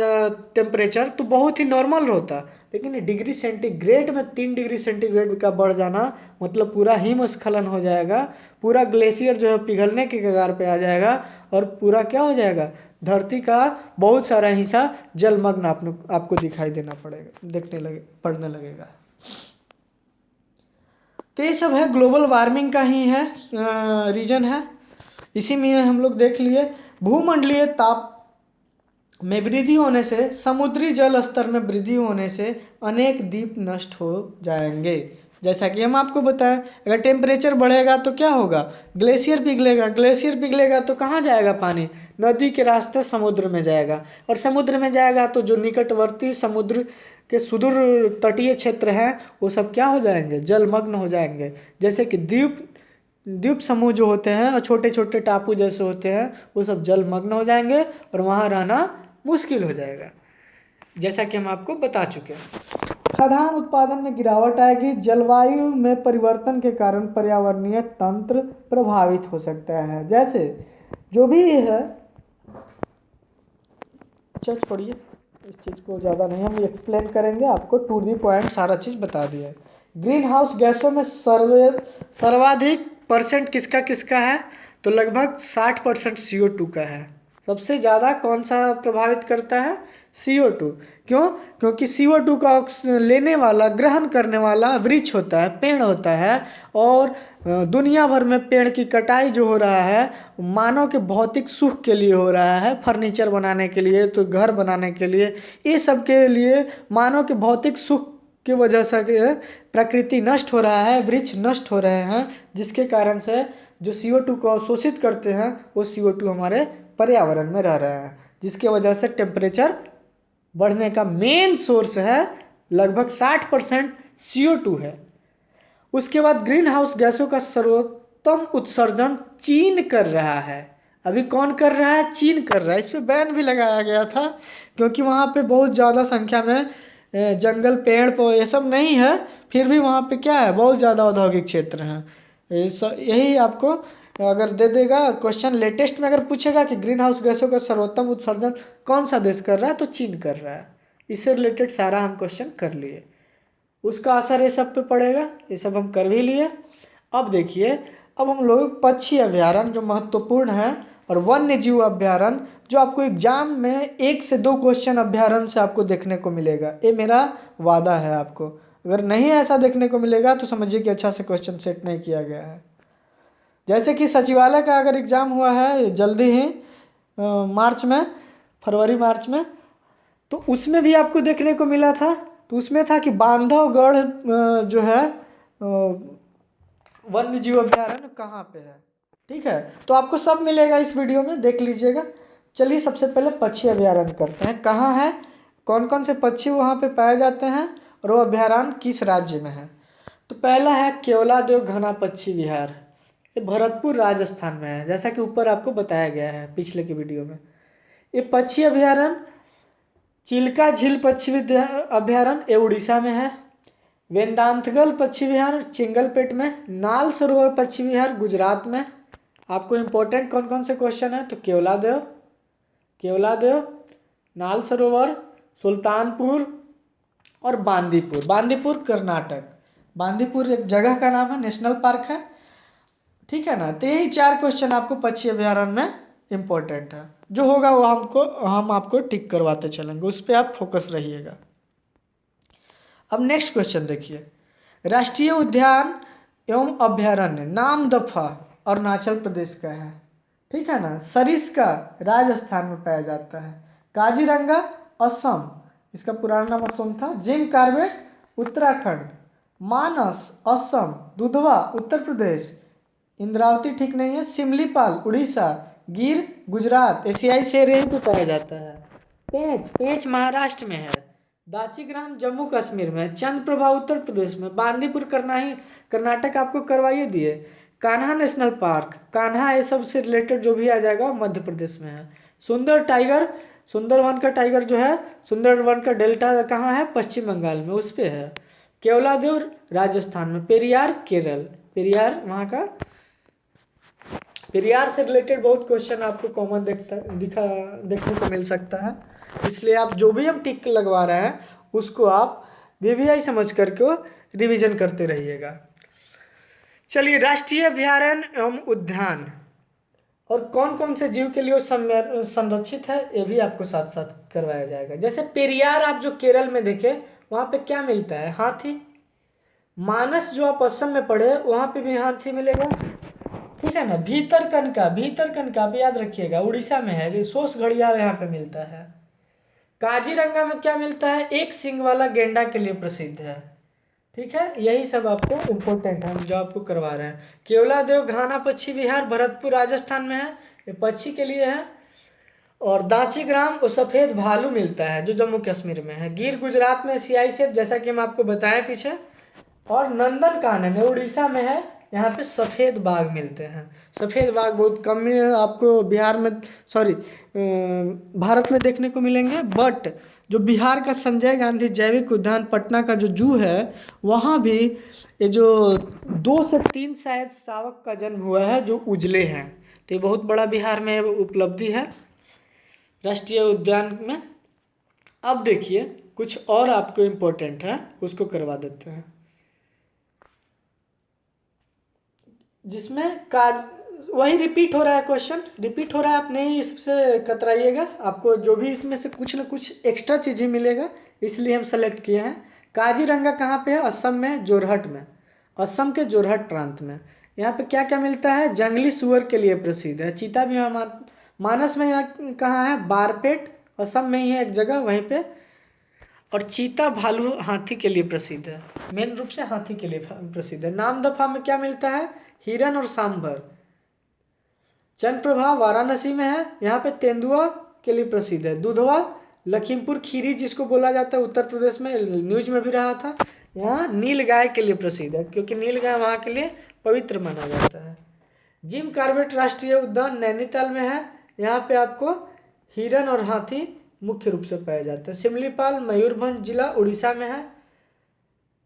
टेम्परेचर तो बहुत ही नॉर्मल होता, लेकिन डिग्री सेंटीग्रेड में 3 डिग्री सेंटीग्रेड का बढ़ जाना मतलब पूरा हिमस्खलन हो जाएगा, पूरा ग्लेशियर जो है पिघलने के कगार पे आ जाएगा और पूरा क्या हो जाएगा, धरती का बहुत सारा हिस्सा जलमग्न आपको दिखाई देना पड़ेगा, पड़ने लगेगा। तो ये सब है ग्लोबल वार्मिंग का ही है रीजन है। इसी में हम लोग देख लिए भूमंडलीय ताप में वृद्धि होने से, समुद्री जल स्तर में वृद्धि होने से अनेक द्वीप नष्ट हो जाएंगे। जैसा कि हम आपको बताएं, अगर टेम्परेचर बढ़ेगा तो क्या होगा, ग्लेशियर पिघलेगा, ग्लेशियर पिघलेगा तो कहाँ जाएगा पानी, नदी के रास्ते समुद्र में जाएगा, और समुद्र में जाएगा तो जो निकटवर्ती समुद्र के सुदूर तटीय क्षेत्र हैं वो सब क्या हो जाएंगे, जलमग्न हो जाएंगे। जैसे कि द्वीप समूह जो होते हैं और छोटे छोटे टापू जैसे होते हैं वो सब जलमग्न हो जाएंगे और वहाँ रहना मुश्किल हो जाएगा, जैसा कि हम आपको बता चुके हैं। खाद्यान्न उत्पादन में गिरावट आएगी। जलवायु में परिवर्तन के कारण पर्यावरणीय तंत्र प्रभावित हो सकता है। जैसे जो भी है, चीज पढ़िए, इस चीज़ को ज़्यादा नहीं हम एक्सप्लेन करेंगे, आपको टू दी पॉइंट सारा चीज़ बता दिया है। ग्रीन हाउस गैसों में सर्वाधिक परसेंट किसका किसका है, तो लगभग 60% CO2 का है। सबसे ज़्यादा कौन सा प्रभावित करता है, CO2। क्यों, क्योंकि CO2 का लेने वाला, ग्रहण करने वाला वृक्ष होता है, पेड़ होता है। और दुनिया भर में पेड़ की कटाई जो हो रहा है मानव के भौतिक सुख के लिए हो रहा है, फर्नीचर बनाने के लिए, तो घर बनाने के लिए, ये सब के लिए मानव के भौतिक सुख की वजह से प्रकृति नष्ट हो रहा है, वृक्ष नष्ट हो रहे हैं, जिसके कारण से जो CO2 को अवशोषित करते हैं वो CO2 हमारे पर्यावरण में रह रहे हैं, जिसके वजह से टेम्परेचर बढ़ने का मेन सोर्स है लगभग 60% CO2 है। उसके बाद ग्रीन हाउस गैसों का सर्वोत्तम उत्सर्जन चीन कर रहा है। अभी कौन कर रहा है, चीन कर रहा है। इस पर बैन भी लगाया गया था क्योंकि वहाँ पे बहुत ज़्यादा संख्या में जंगल, पेड़ ये सब नहीं है, फिर भी वहाँ पे क्या है, बहुत ज़्यादा औद्योगिक क्षेत्र हैं। यही आपको अगर दे देगा क्वेश्चन, लेटेस्ट में अगर पूछेगा कि ग्रीन हाउस गैसों का सर्वोत्तम उत्सर्जन कौन सा देश कर रहा है, तो चीन कर रहा है। इससे रिलेटेड सारा हम क्वेश्चन कर लिए, उसका असर ये सब पे पड़ेगा, ये सब हम कर भी लिए। अब देखिए, अब हम लोग पक्षी अभ्यारण्य जो महत्वपूर्ण है और वन्य जीव अभ्यारण्य जो आपको एग्जाम में 1 से 2 क्वेश्चन अभ्यारण्य से आपको देखने को मिलेगा, ये मेरा वादा है आपको। अगर नहीं ऐसा देखने को मिलेगा तो समझिए कि अच्छा से क्वेश्चन सेट नहीं किया गया है। जैसे कि सचिवालय का अगर एग्ज़ाम हुआ है जल्दी ही मार्च में, फरवरी मार्च में, तो उसमें भी आपको देखने को मिला था। तो उसमें था कि बांधवगढ़ जो है वन्य जीव अभ्यारण्य कहाँ पे है, ठीक है। तो आपको सब मिलेगा इस वीडियो में, देख लीजिएगा। चलिए सबसे पहले पक्षी अभ्यारण्य करते हैं, कहाँ है, कौन कौन से पक्षी वहाँ पे पाए जाते हैं और वो अभ्यारण्य किस राज्य में है। तो पहला है केवलादेव घना पक्षी विहार, ये भरतपुर राजस्थान में है, जैसा कि ऊपर आपको बताया गया है पिछले की वीडियो में। ये पक्षी अभ्यारण्य चिल्का झील पक्षी अभ्यारण्य ये उड़ीसा में है। वेदांतगल पक्षी विहार चिंगलपेट में। नाल सरोवर पक्षी विहार गुजरात में। आपको इम्पोर्टेंट कौन कौन से क्वेश्चन है, तो केवलादेव, नाल सरोवर, सुल्तानपुर और बांदीपुर कर्नाटक। बांदीपुर एक जगह का नाम है, नेशनल पार्क है, ठीक है ना। तो यही 4 क्वेश्चन आपको पक्षी अभ्यारण्य में इम्पोर्टेंट है, जो होगा वो हम आपको टिक करवाते चलेंगे, उस पर आप फोकस रहिएगा। अब नेक्स्ट क्वेश्चन देखिए, राष्ट्रीय उद्यान एवं अभ्यारण्य नामदफा अरुणाचल प्रदेश का है, ठीक है ना। सरिस्का राजस्थान में पाया जाता है। काजीरंगा असम, इसका पुराना नाम असम था। जिम कॉर्बेट उत्तराखंड, मानस असम, दुधवा उत्तर प्रदेश, इंद्रावती ठीक नहीं है, सिमलीपाल उड़ीसा, गिर गुजरात, एशियाई शेर यहीं पे पाया जाता है। पेंच, पेंच महाराष्ट्र में है। दाचीग्राम जम्मू कश्मीर में, चंद्रप्रभा उत्तर प्रदेश में, बांदीपुर कर्नाटक आपको करवाइए दिए। कान्हा नेशनल पार्क, कान्हा ये सब से रिलेटेड जो भी आ जाएगा मध्य प्रदेश में है। सुंदर टाइगर, सुंदरवन का टाइगर जो है, सुंदरवन का डेल्टा कहाँ है, पश्चिम बंगाल में, उस पे है। केवलादेव राजस्थान में, पेरियार केरल, पेरियार वहाँ का। पेरियार से रिलेटेड बहुत क्वेश्चन आपको कॉमन देखने को मिल सकता है, इसलिए आप जो भी हम टिक लगवा रहे हैं उसको आप वीवीआई समझ करके रिवीजन करते रहिएगा। चलिए, राष्ट्रीय अभयारण्य एवं उद्यान और कौन कौन से जीव के लिए संरक्षित है ये भी आपको साथ साथ करवाया जाएगा। जैसे पेरियार आप जो केरल में देखे वहाँ पे क्या मिलता है, हाथी। मानस जो आप असम में पढ़े वहाँ पे भी हाथी मिलेगा, ठीक है ना। भीतरकनिका आप याद रखिएगा, उड़ीसा में है। सोस घड़ियाल यहाँ पे मिलता है। काजीरंगा में क्या मिलता है, एक सींग वाला गेंडा के लिए प्रसिद्ध है, ठीक है। यही सब आपको इम्पोर्टेंट है जो आपको करवा रहे हैं। केवलादेव घाना पक्षी विहार भरतपुर राजस्थान में है, ये पक्षी के लिए है। और दाचीग्राम वो सफ़ेद भालू मिलता है जो जम्मू कश्मीर में है। गिर गुजरात में, सियाई शेर जैसा कि हम आपको बताएं पीछे। और नंदन कानन उड़ीसा में है, यहाँ पे सफ़ेद बाघ मिलते हैं। सफ़ेद बाघ बहुत कम में आपको बिहार में, सॉरी भारत में देखने को मिलेंगे। बट जो बिहार का संजय गांधी जैविक उद्यान पटना का जो जू है वहाँ भी ये जो 2 से 3 शायद शावक का जन्म हुआ है जो उजले हैं, तो ये बहुत बड़ा बिहार में उपलब्धि है राष्ट्रीय उद्यान में। अब देखिए कुछ और आपको इम्पोर्टेंट है उसको करवा देते हैं, जिसमें वही रिपीट हो रहा है, क्वेश्चन रिपीट हो रहा है, आप नहीं इससे कतराइएगा, आपको जो भी इसमें से कुछ ना कुछ एक्स्ट्रा चीज़ें मिलेगा, इसलिए हम सेलेक्ट किए हैं। काजीरंगा कहाँ पे है, असम में, जोरहट में, असम के जोरहट प्रांत में। यहाँ पे क्या क्या मिलता है, जंगली सुअर के लिए प्रसिद्ध है। चीता भी मानस में यहाँ कहाँ है, बारपेट असम में ही है एक जगह वहीं पे। और चीता भालू हाथी के लिए प्रसिद्ध है, मेन रूप से हाथी के लिए प्रसिद्ध है। नामदफा में क्या मिलता है, हिरन और सांभर। चंद्रप्रभा वाराणसी में है, यहाँ पे तेंदुआ के लिए प्रसिद्ध है। दुधवा लखीमपुर खीरी जिसको बोला जाता है उत्तर प्रदेश में, न्यूज में भी रहा था। यहाँ नील गाय के लिए प्रसिद्ध है क्योंकि नील गाय वहाँ के लिए पवित्र माना जाता है। जिम कॉर्बेट राष्ट्रीय उद्यान नैनीताल में है, यहाँ पे आपको हिरन और हाथी मुख्य रूप से पाए जाते हैं। सिमलीपाल मयूरभंज जिला उड़ीसा में है।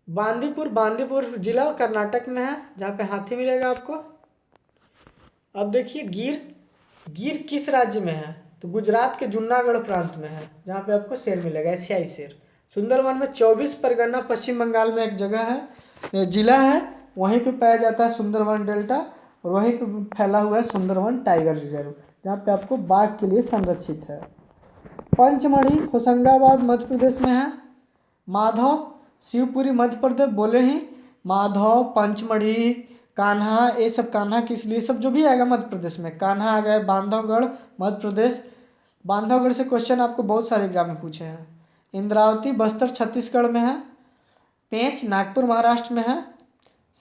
बांदीपुर जिला कर्नाटक में है जहाँ पे हाथी मिलेगा आपको। अब देखिए गिर किस राज्य में है, तो गुजरात के जूनागढ़ प्रांत में है जहाँ पे आपको शेर मिलेगा, एशियाई शेर। सुंदरवन में 24 परगना पश्चिम बंगाल में एक जगह है, जिला है, वहीं पे पाया जाता है सुंदरवन डेल्टा। और वहीं पे फैला हुआ है सुंदरवन टाइगर रिजर्व जहाँ पे आपको बाघ के लिए संरक्षित है। पंचमढ़ी होशंगाबाद मध्य प्रदेश में है। माधव शिवपुरी मध्य प्रदेश बोले ही, माधव पंचमढ़ी कान्हा, ये सब कान्हा किस लिए, सब जो भी आएगा मध्य प्रदेश में। कान्हा आ गए, बांधवगढ़ मध्य प्रदेश, बांधवगढ़ से क्वेश्चन आपको बहुत सारे एग्जाम में पूछे हैं। इंद्रावती बस्तर छत्तीसगढ़ में है। पेंच नागपुर महाराष्ट्र में है।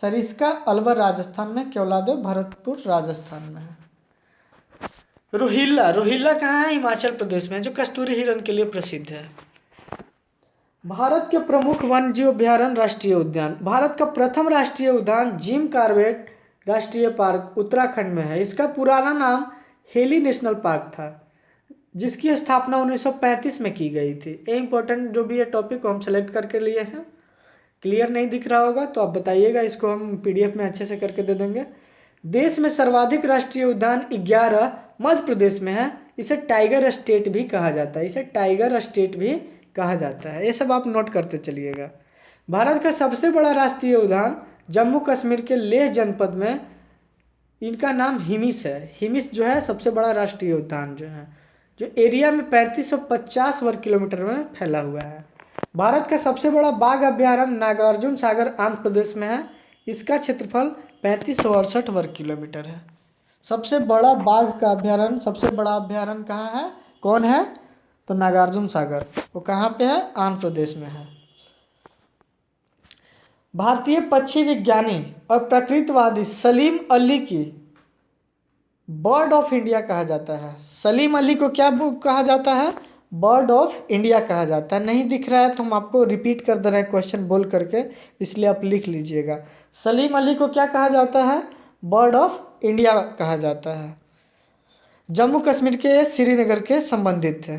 सरिस्का अलवर राजस्थान में। केवलादेव भरतपुर राजस्थान में है। रोहिल्ला कहाँ है, हिमाचल प्रदेश में, जो कस्तूरी हिरण के लिए प्रसिद्ध है। भारत के प्रमुख वन्य जीव अभयारण्य राष्ट्रीय उद्यान। भारत का प्रथम राष्ट्रीय उद्यान जिम कॉर्बेट राष्ट्रीय पार्क उत्तराखंड में है। इसका पुराना नाम हेली नेशनल पार्क था जिसकी स्थापना 1935 में की गई थी। ये इंपॉर्टेंट जो भी है टॉपिक को हम सेलेक्ट करके लिए हैं। क्लियर नहीं दिख रहा होगा तो आप बताइएगा, इसको हम पीडीएफ में अच्छे से करके दे देंगे। देश में सर्वाधिक राष्ट्रीय उद्यान 11 मध्य प्रदेश में है। इसे टाइगर स्टेट भी कहा जाता है, ये सब आप नोट करते चलिएगा। भारत का सबसे बड़ा राष्ट्रीय उद्यान जम्मू कश्मीर के लेह जनपद में, इनका नाम हिमिस है। हिमिस जो है सबसे बड़ा राष्ट्रीय उद्यान जो है, जो एरिया में 3550 वर्ग किलोमीटर में फैला हुआ है। भारत का सबसे बड़ा बाघ अभयारण्य नागार्जुन सागर आंध्र प्रदेश में है। इसका क्षेत्रफल 3568 वर्ग किलोमीटर है। सबसे बड़ा बाघ का अभयारण्य, सबसे बड़ा अभयारण्य कहाँ है, कौन है, तो नागार्जुन सागर। वो कहाँ पे है? आंध्र प्रदेश में है। भारतीय पक्षी विज्ञानी और प्रकृतिवादी सलीम अली की बर्ड ऑफ इंडिया कहा जाता है। सलीम अली को क्या कहा जाता है? बर्ड ऑफ इंडिया कहा जाता है। नहीं दिख रहा है तो हम आपको रिपीट कर दे रहे हैं क्वेश्चन बोल करके, इसलिए आप लिख लीजिएगा। सलीम अली को क्या कहा जाता है? बर्ड ऑफ इंडिया कहा जाता है। जम्मू कश्मीर के श्रीनगर के संबंधित थे।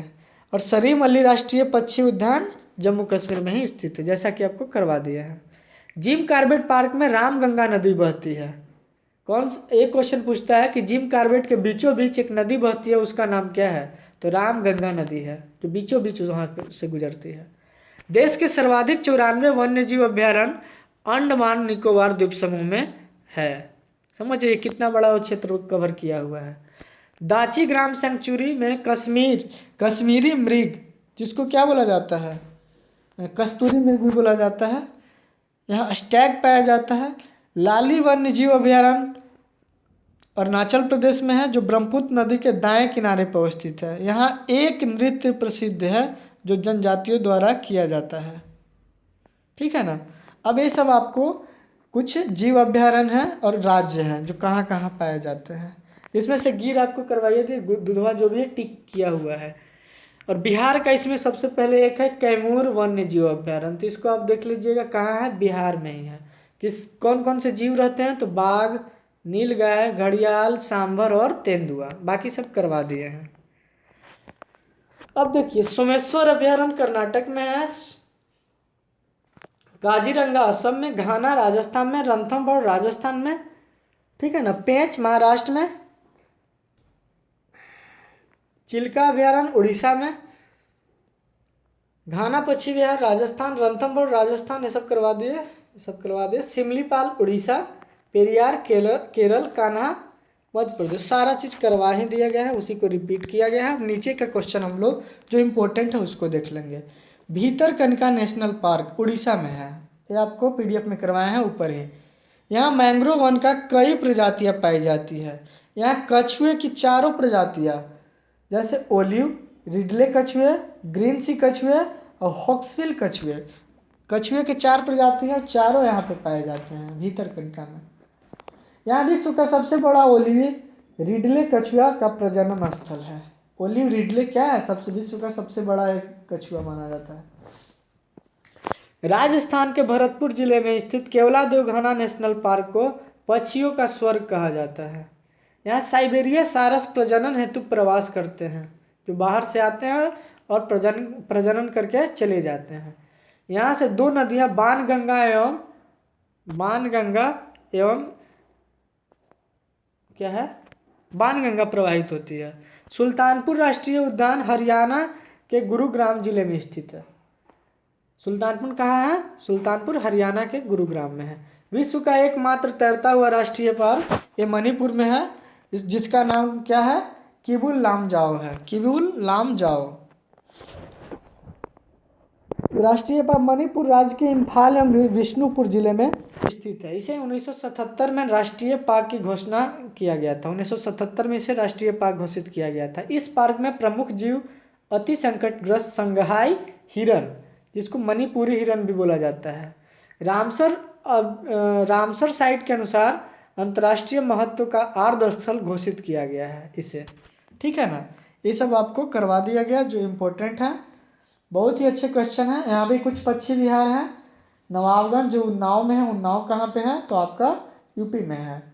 और सलीम अली राष्ट्रीय पक्षी उद्यान जम्मू कश्मीर में ही स्थित है, जैसा कि आपको करवा दिया है। जिम कॉर्बेट पार्क में रामगंगा नदी बहती है। एक क्वेश्चन पूछता है कि जिम कॉर्बेट के बीचों बीच एक नदी बहती है, उसका नाम क्या है? तो रामगंगा नदी है, जो बीचों बीच वहाँ से गुजरती है। देश के सर्वाधिक 94 वन्य जीव अभ्यारण्य अंडमान निकोबार द्वीप समूह में है। समझिए कितना बड़ा वो क्षेत्र कवर किया हुआ है। दाची ग्राम सेंचुरी में कश्मीरी मृग, जिसको क्या बोला जाता है? कस्तूरी मृग भी बोला जाता है, यहाँ स्टैग पाया जाता है। लाली वन्य जीव अभ्यारण्य अरुणाचल प्रदेश में है, जो ब्रह्मपुत्र नदी के दाएं किनारे पर स्थित है। यहाँ एक नृत्य प्रसिद्ध है जो जनजातियों द्वारा किया जाता है। ठीक है ना। अब ये सब आपको कुछ जीव अभ्यारण्य हैं और राज्य हैं जो कहाँ कहाँ पाए जाते हैं। इसमें से गिर आपको करवाइए थी, दुधवा जो भी है टिक किया हुआ है। और बिहार का इसमें सबसे पहले एक है कैमूर वन्य जीव अभ्यारण्य, तो इसको आप देख लीजिएगा कहाँ है? बिहार में ही है। कौन कौन से जीव रहते हैं? तो बाघ, नीलगाय, घड़ियाल, सांभर और तेंदुआ। बाकी सब करवा दिए हैं। अब देखिए सोमेश्वर अभ्यारण्य कर्नाटक में है, काजीरंगा असम में, घाना राजस्थान में, रणथंभौर राजस्थान में, ठीक है ना, पेंच महाराष्ट्र में, चिल्का अभ्यारण्य उड़ीसा में, घाना पक्षी विहार राजस्थान, रणथंभौर राजस्थान, ये सब करवा दिए। सिमलीपाल उड़ीसा, पेरियार केरल, कान्हा मध्य प्रदेश। सारा चीज़ करवा ही दिया गया है, उसी को रिपीट किया गया है। नीचे का क्वेश्चन हम लोग जो इम्पोर्टेंट है उसको देख लेंगे। भीतरकनिका नेशनल पार्क उड़ीसा में है, ये आपको पीडीएफ में करवाए हैं ऊपर ही। यहाँ मैंग्रोव वन का कई प्रजातियाँ पाई जाती है। यहाँ कछुए की 4 प्रजातियाँ, जैसे ओलिव, रिडले कछुए, ग्रीन सी कछुए और हॉक्सविल कछुए। कछुए के 4 प्रजातियाँ, चारों यहाँ पे पाए जाते हैं भीतरकनिका में। यहाँ विश्व का सबसे बड़ा ओलिव रिडले कछुआ का प्रजनन स्थल है। ओलिव रिडले क्या है? विश्व का सबसे बड़ा एक कछुआ माना जाता है। राजस्थान के भरतपुर जिले में स्थित केवलादेव घना नेशनल पार्क को पक्षियों का स्वर्ग कहा जाता है। यहाँ साइबेरिया सारस प्रजनन हेतु प्रवास करते हैं, जो बाहर से आते हैं और प्रजनन करके चले जाते हैं। यहाँ से 2 नदियाँ बाणगंगा एवं क्या है? बाणगंगा प्रवाहित होती है। सुल्तानपुर राष्ट्रीय उद्यान हरियाणा के गुरुग्राम जिले में स्थित है। सुल्तानपुर कहाँ है? सुल्तानपुर हरियाणा के गुरुग्राम में है। विश्व का एकमात्र तैरता हुआ राष्ट्रीय पार्क ये मणिपुर में है, जिसका नाम क्या है? किबुल लामजाओ है। किबुल लामजाओ राष्ट्रीय पार्क मणिपुर राज्य के इम्फाल एवं विष्णुपुर जिले में स्थित है। इसे 1977 में राष्ट्रीय पार्क की घोषणा किया गया था। 1977 में इसे राष्ट्रीय पार्क घोषित किया गया था। इस पार्क में प्रमुख जीव अति संकटग्रस्त संघाई हिरन, जिसको मणिपुरी हिरन भी बोला जाता है। रामसर साइट के अनुसार अंतर्राष्ट्रीय महत्व का आर्द्र स्थल घोषित किया गया है इसे। ठीक है ना। ये सब आपको करवा दिया गया जो इम्पोर्टेंट है। बहुत ही अच्छे क्वेश्चन है। यहाँ भी कुछ पक्षी विहार हैं। नवाबगंज जो उन्नाव में है, उन्नाव कहाँ पे है? तो आपका यूपी में है।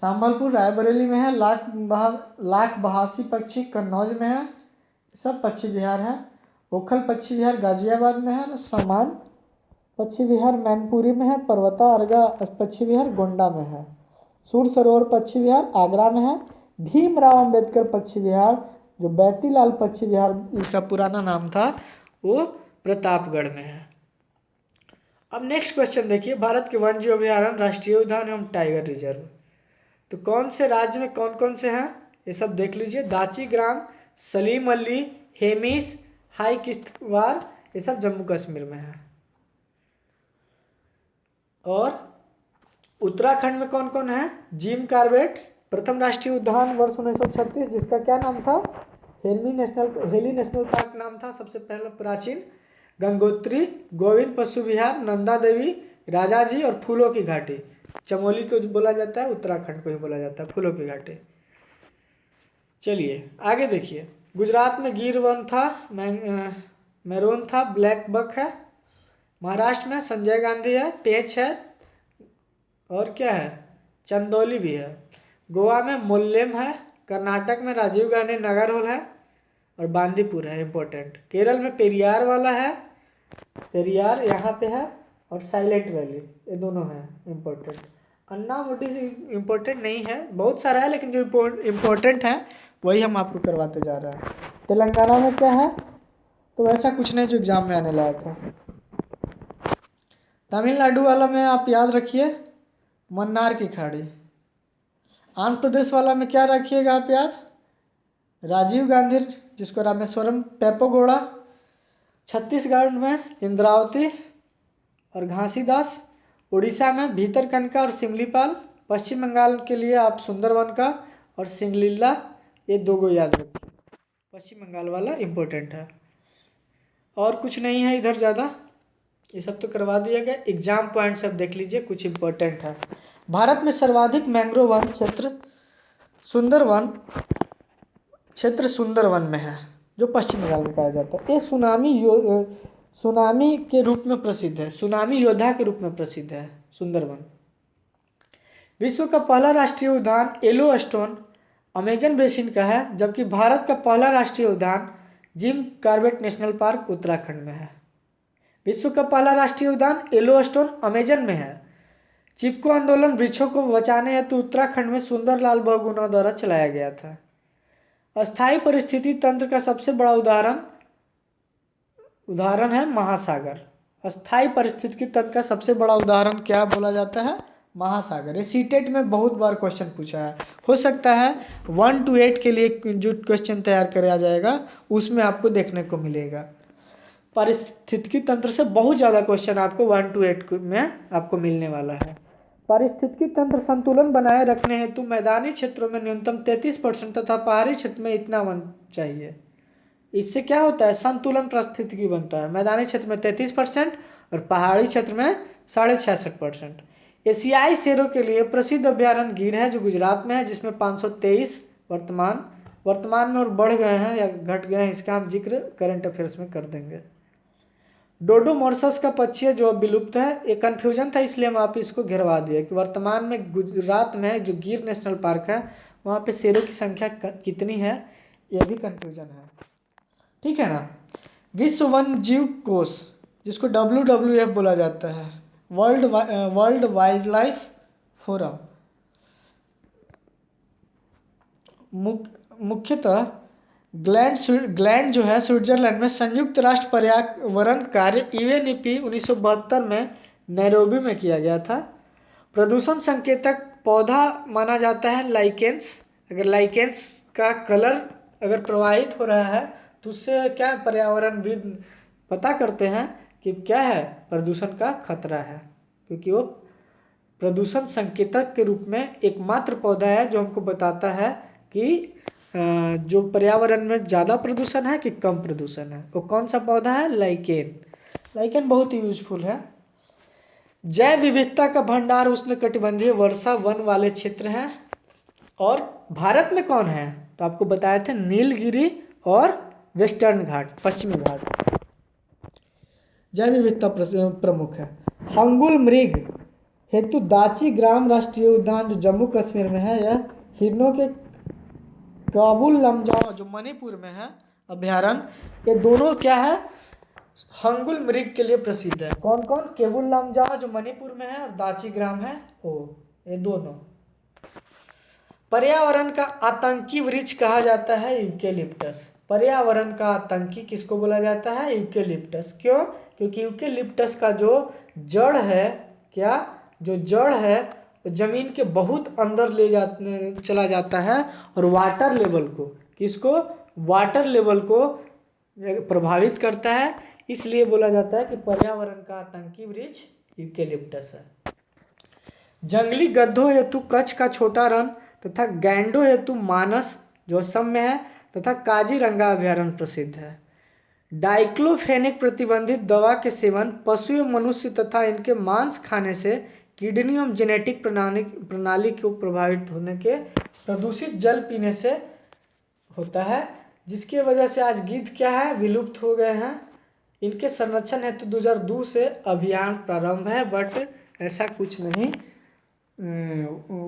संबलपुर रायबरेली में है। लाख बहासी पक्षी कन्नौज में है। सब पक्षी विहार है। ओखल पक्षी विहार गाजियाबाद में है। समान पक्षी विहार मैनपुरी में है। पर्वता अर्गा पक्षी विहार गोंडा में है। सूर सरोवर पक्षी विहार आगरा में है। भीमराव अंबेडकर पक्षी विहार, जो बैतीलाल पक्षी विहार इसका पुराना नाम था, वो प्रतापगढ़ में है। अब नेक्स्ट क्वेश्चन देखिए, भारत के वन्य जीव अभ्यारण्य, राष्ट्रीय उद्यान एवं टाइगर रिजर्व तो कौन से राज्य में कौन कौन से हैं ये सब देख लीजिए। दाची ग्राम, सलीम अली, हेमिस, हाई किश्तवाड़, ये सब जम्मू कश्मीर में है। और उत्तराखंड में कौन कौन है? जिम कॉर्बेट, प्रथम राष्ट्रीय उद्यान वर्ष 1936, जिसका क्या नाम था? हेली नेशनल पार्क नाम था सबसे पहला प्राचीन। गंगोत्री, गोविंद पशु विहार, नंदा देवी, राजा जी और फूलों की घाटी। चमोली को जो बोला जाता है उत्तराखंड को ही बोला जाता है फूलों की घाटी। चलिए आगे देखिए, गुजरात में गिर वन था, मैरोन था, ब्लैक बक है। महाराष्ट्र में संजय गांधी है, पेंच है, और क्या है, चंदौली भी है। गोवा में मोल्लेम है। कर्नाटक में राजीव गांधी नगर हॉल है और बांदीपुर है इम्पोर्टेंट। केरल में पेरियार वाला है, पेरियार यहाँ पे है, और साइलेंट वैली, ये दोनों हैं इम्पोर्टेंट। अन्नामुडी इम्पोर्टेंट नहीं है, बहुत सारा है, लेकिन जो इम्पोर्टेंट है वही हम आपको करवाते जा रहे हैं। तेलंगाना में क्या है, तो ऐसा कुछ नहीं जो एग्जाम में आने लायक है। तमिलनाडु वाला में आप याद रखिए मन्नार की खाड़ी। आंध्र प्रदेश वाला में क्या रखिएगा आप याद, राजीव गांधी जिसको रामेश्वरम पेपोगोड़ा। छत्तीसगढ़ में इंद्रावती और घासीदास। उड़ीसा में भीतरकनिका और सिमलीपाल। पश्चिम बंगाल के लिए आप सुंदरवन का और सिंगलीला, ये दो गो याद रखिए। पश्चिम बंगाल वाला इम्पोर्टेंट है, और कुछ नहीं है इधर ज़्यादा, ये सब तो करवा दिया गया। एग्जाम पॉइंट सब देख लीजिए, कुछ इम्पोर्टेंट है। भारत में सर्वाधिक मैंग्रोव वन क्षेत्र सुंदरवन क्षेत्र सुंदरवन में है, जो पश्चिम बंगाल में पाया जाता है। ये सुनामी के रूप में प्रसिद्ध है, सुनामी योद्धा के रूप में प्रसिद्ध है सुंदरवन। विश्व का पहला राष्ट्रीय उद्यान येलोस्टोन अमेजन बेसिन का है, जबकि भारत का पहला राष्ट्रीय उद्यान Jim Corbett national park Uttarakhand में है। विश्व का पहला राष्ट्रीय उद्यान येलोस्टोन अमेजन में है। चिपको आंदोलन वृक्षों को बचाने हेतु उत्तराखंड में सुंदरलाल बहुगुणा द्वारा चलाया गया था। अस्थायी परिस्थिति तंत्र का सबसे बड़ा उदाहरण है महासागर। अस्थायी परिस्थितिकी तंत्र का सबसे बड़ा उदाहरण क्या बोला जाता है, महासागर। ये सीटेट में बहुत बार क्वेश्चन पूछा है, हो सकता है 1 to 8 के लिए जो क्वेश्चन तैयार कराया जाएगा उसमें आपको देखने को मिलेगा। पारिस्थितिकी तंत्र से बहुत ज़्यादा क्वेश्चन आपको 1 to 8 में आपको मिलने वाला है। पारिस्थितिकी तंत्र संतुलन बनाए रखने हेतु मैदानी क्षेत्रों में न्यूनतम 33% तथा पहाड़ी क्षेत्र में इतना वन चाहिए। इससे क्या होता है, संतुलन पारिस्थितिकी बनता है। मैदानी क्षेत्र में 33% और पहाड़ी क्षेत्र में 66.5%। एशियाई शेरों के लिए प्रसिद्ध अभ्यारण्य गिर है, जो गुजरात में है, जिसमें 523 वर्तमान में और बढ़ गए हैं या घट गए हैं, इसका हम जिक्र करंट अफेयर्स में कर देंगे। डोडो मॉर्सस का पक्षी है जो अब विलुप्त है। एक कन्फ्यूजन था इसलिए हम आप इसको घेरवा दिए कि वर्तमान में गुजरात में जो गिर नेशनल पार्क है वहाँ पे शेरों की संख्या कितनी है, यह भी कन्फ्यूजन है, ठीक है ना। विश्व वन जीव कोष, जिसको WWF बोला जाता है, वर्ल्ड वाइल्ड लाइफ फोरम, मुख्यतः ग्लैंड जो है स्विट्जरलैंड में संयुक्त राष्ट्र पर्यावरण कार्य UNEP 1972 में नैरोबी में किया गया था। प्रदूषण संकेतक पौधा माना जाता है लाइकेंस। अगर लाइकेंस का कलर अगर प्रवाहित हो रहा है तो उससे क्या पर्यावरणविद पता करते हैं कि क्या है, प्रदूषण का खतरा है, क्योंकि वो प्रदूषण संकेतक के रूप में एकमात्र पौधा है जो हमको बताता है कि जो पर्यावरण में ज़्यादा प्रदूषण है कि कम प्रदूषण है। वो कौन सा पौधा है, लाइकेन बहुत ही यूजफुल है। जैव विविधता का भंडार उष्णकटिबंधीय वर्षा वन वाले क्षेत्र हैं। और भारत में कौन है, तो आपको बताए थे नीलगिरी और वेस्टर्न घाट, पश्चिमी घाट। जैव विविधता प्रमुख है। हंगुल मृग हेतु दाची ग्राम राष्ट्रीय उद्यान जो जम्मू कश्मीर में है, यह हिरणों के काबुल लमजाओ जो मणिपुर में है अभ्यारण्य, ये दोनों क्या है, हंगुल मृग के लिए प्रसिद्ध है। कौन कौन, केबुल लमजाओ जो मणिपुर में है और दाची ग्राम है, ये दोनों। पर्यावरण का आतंकी वृक्ष कहा जाता है यूकेलिप्टस। पर्यावरण का आतंकी किसको बोला जाता है, यूकेलिप्टस। क्यों, क्योंकि यूकेलिप्टस का जो जड़ है, क्या जो जड़ है जमीन के बहुत अंदर चला जाता है और वाटर लेवल को, किसको, वाटर लेवल को प्रभावित करता है। इसलिए बोला जाता है कि पर्यावरण का आतंकी वृक्ष यूकेलिप्टस है। जंगली गद्धों हेतु कच्छ का छोटा रन तथा गैंडों हेतु मानस जो असम में है तथा काजीरंगा अभयारण्य प्रसिद्ध है। डाइक्लोफेनेक प्रतिबंधित दवा के सेवन पशु एवं मनुष्य तथा इनके मांस खाने से किडनी एवं जेनेटिक प्रणाली को प्रभावित होने के प्रदूषित जल पीने से होता है, जिसकी वजह से आज गिद्ध क्या है, विलुप्त हो गए हैं। इनके संरक्षण हेतु तो 2002 से अभियान प्रारंभ है, बट ऐसा कुछ नहीं।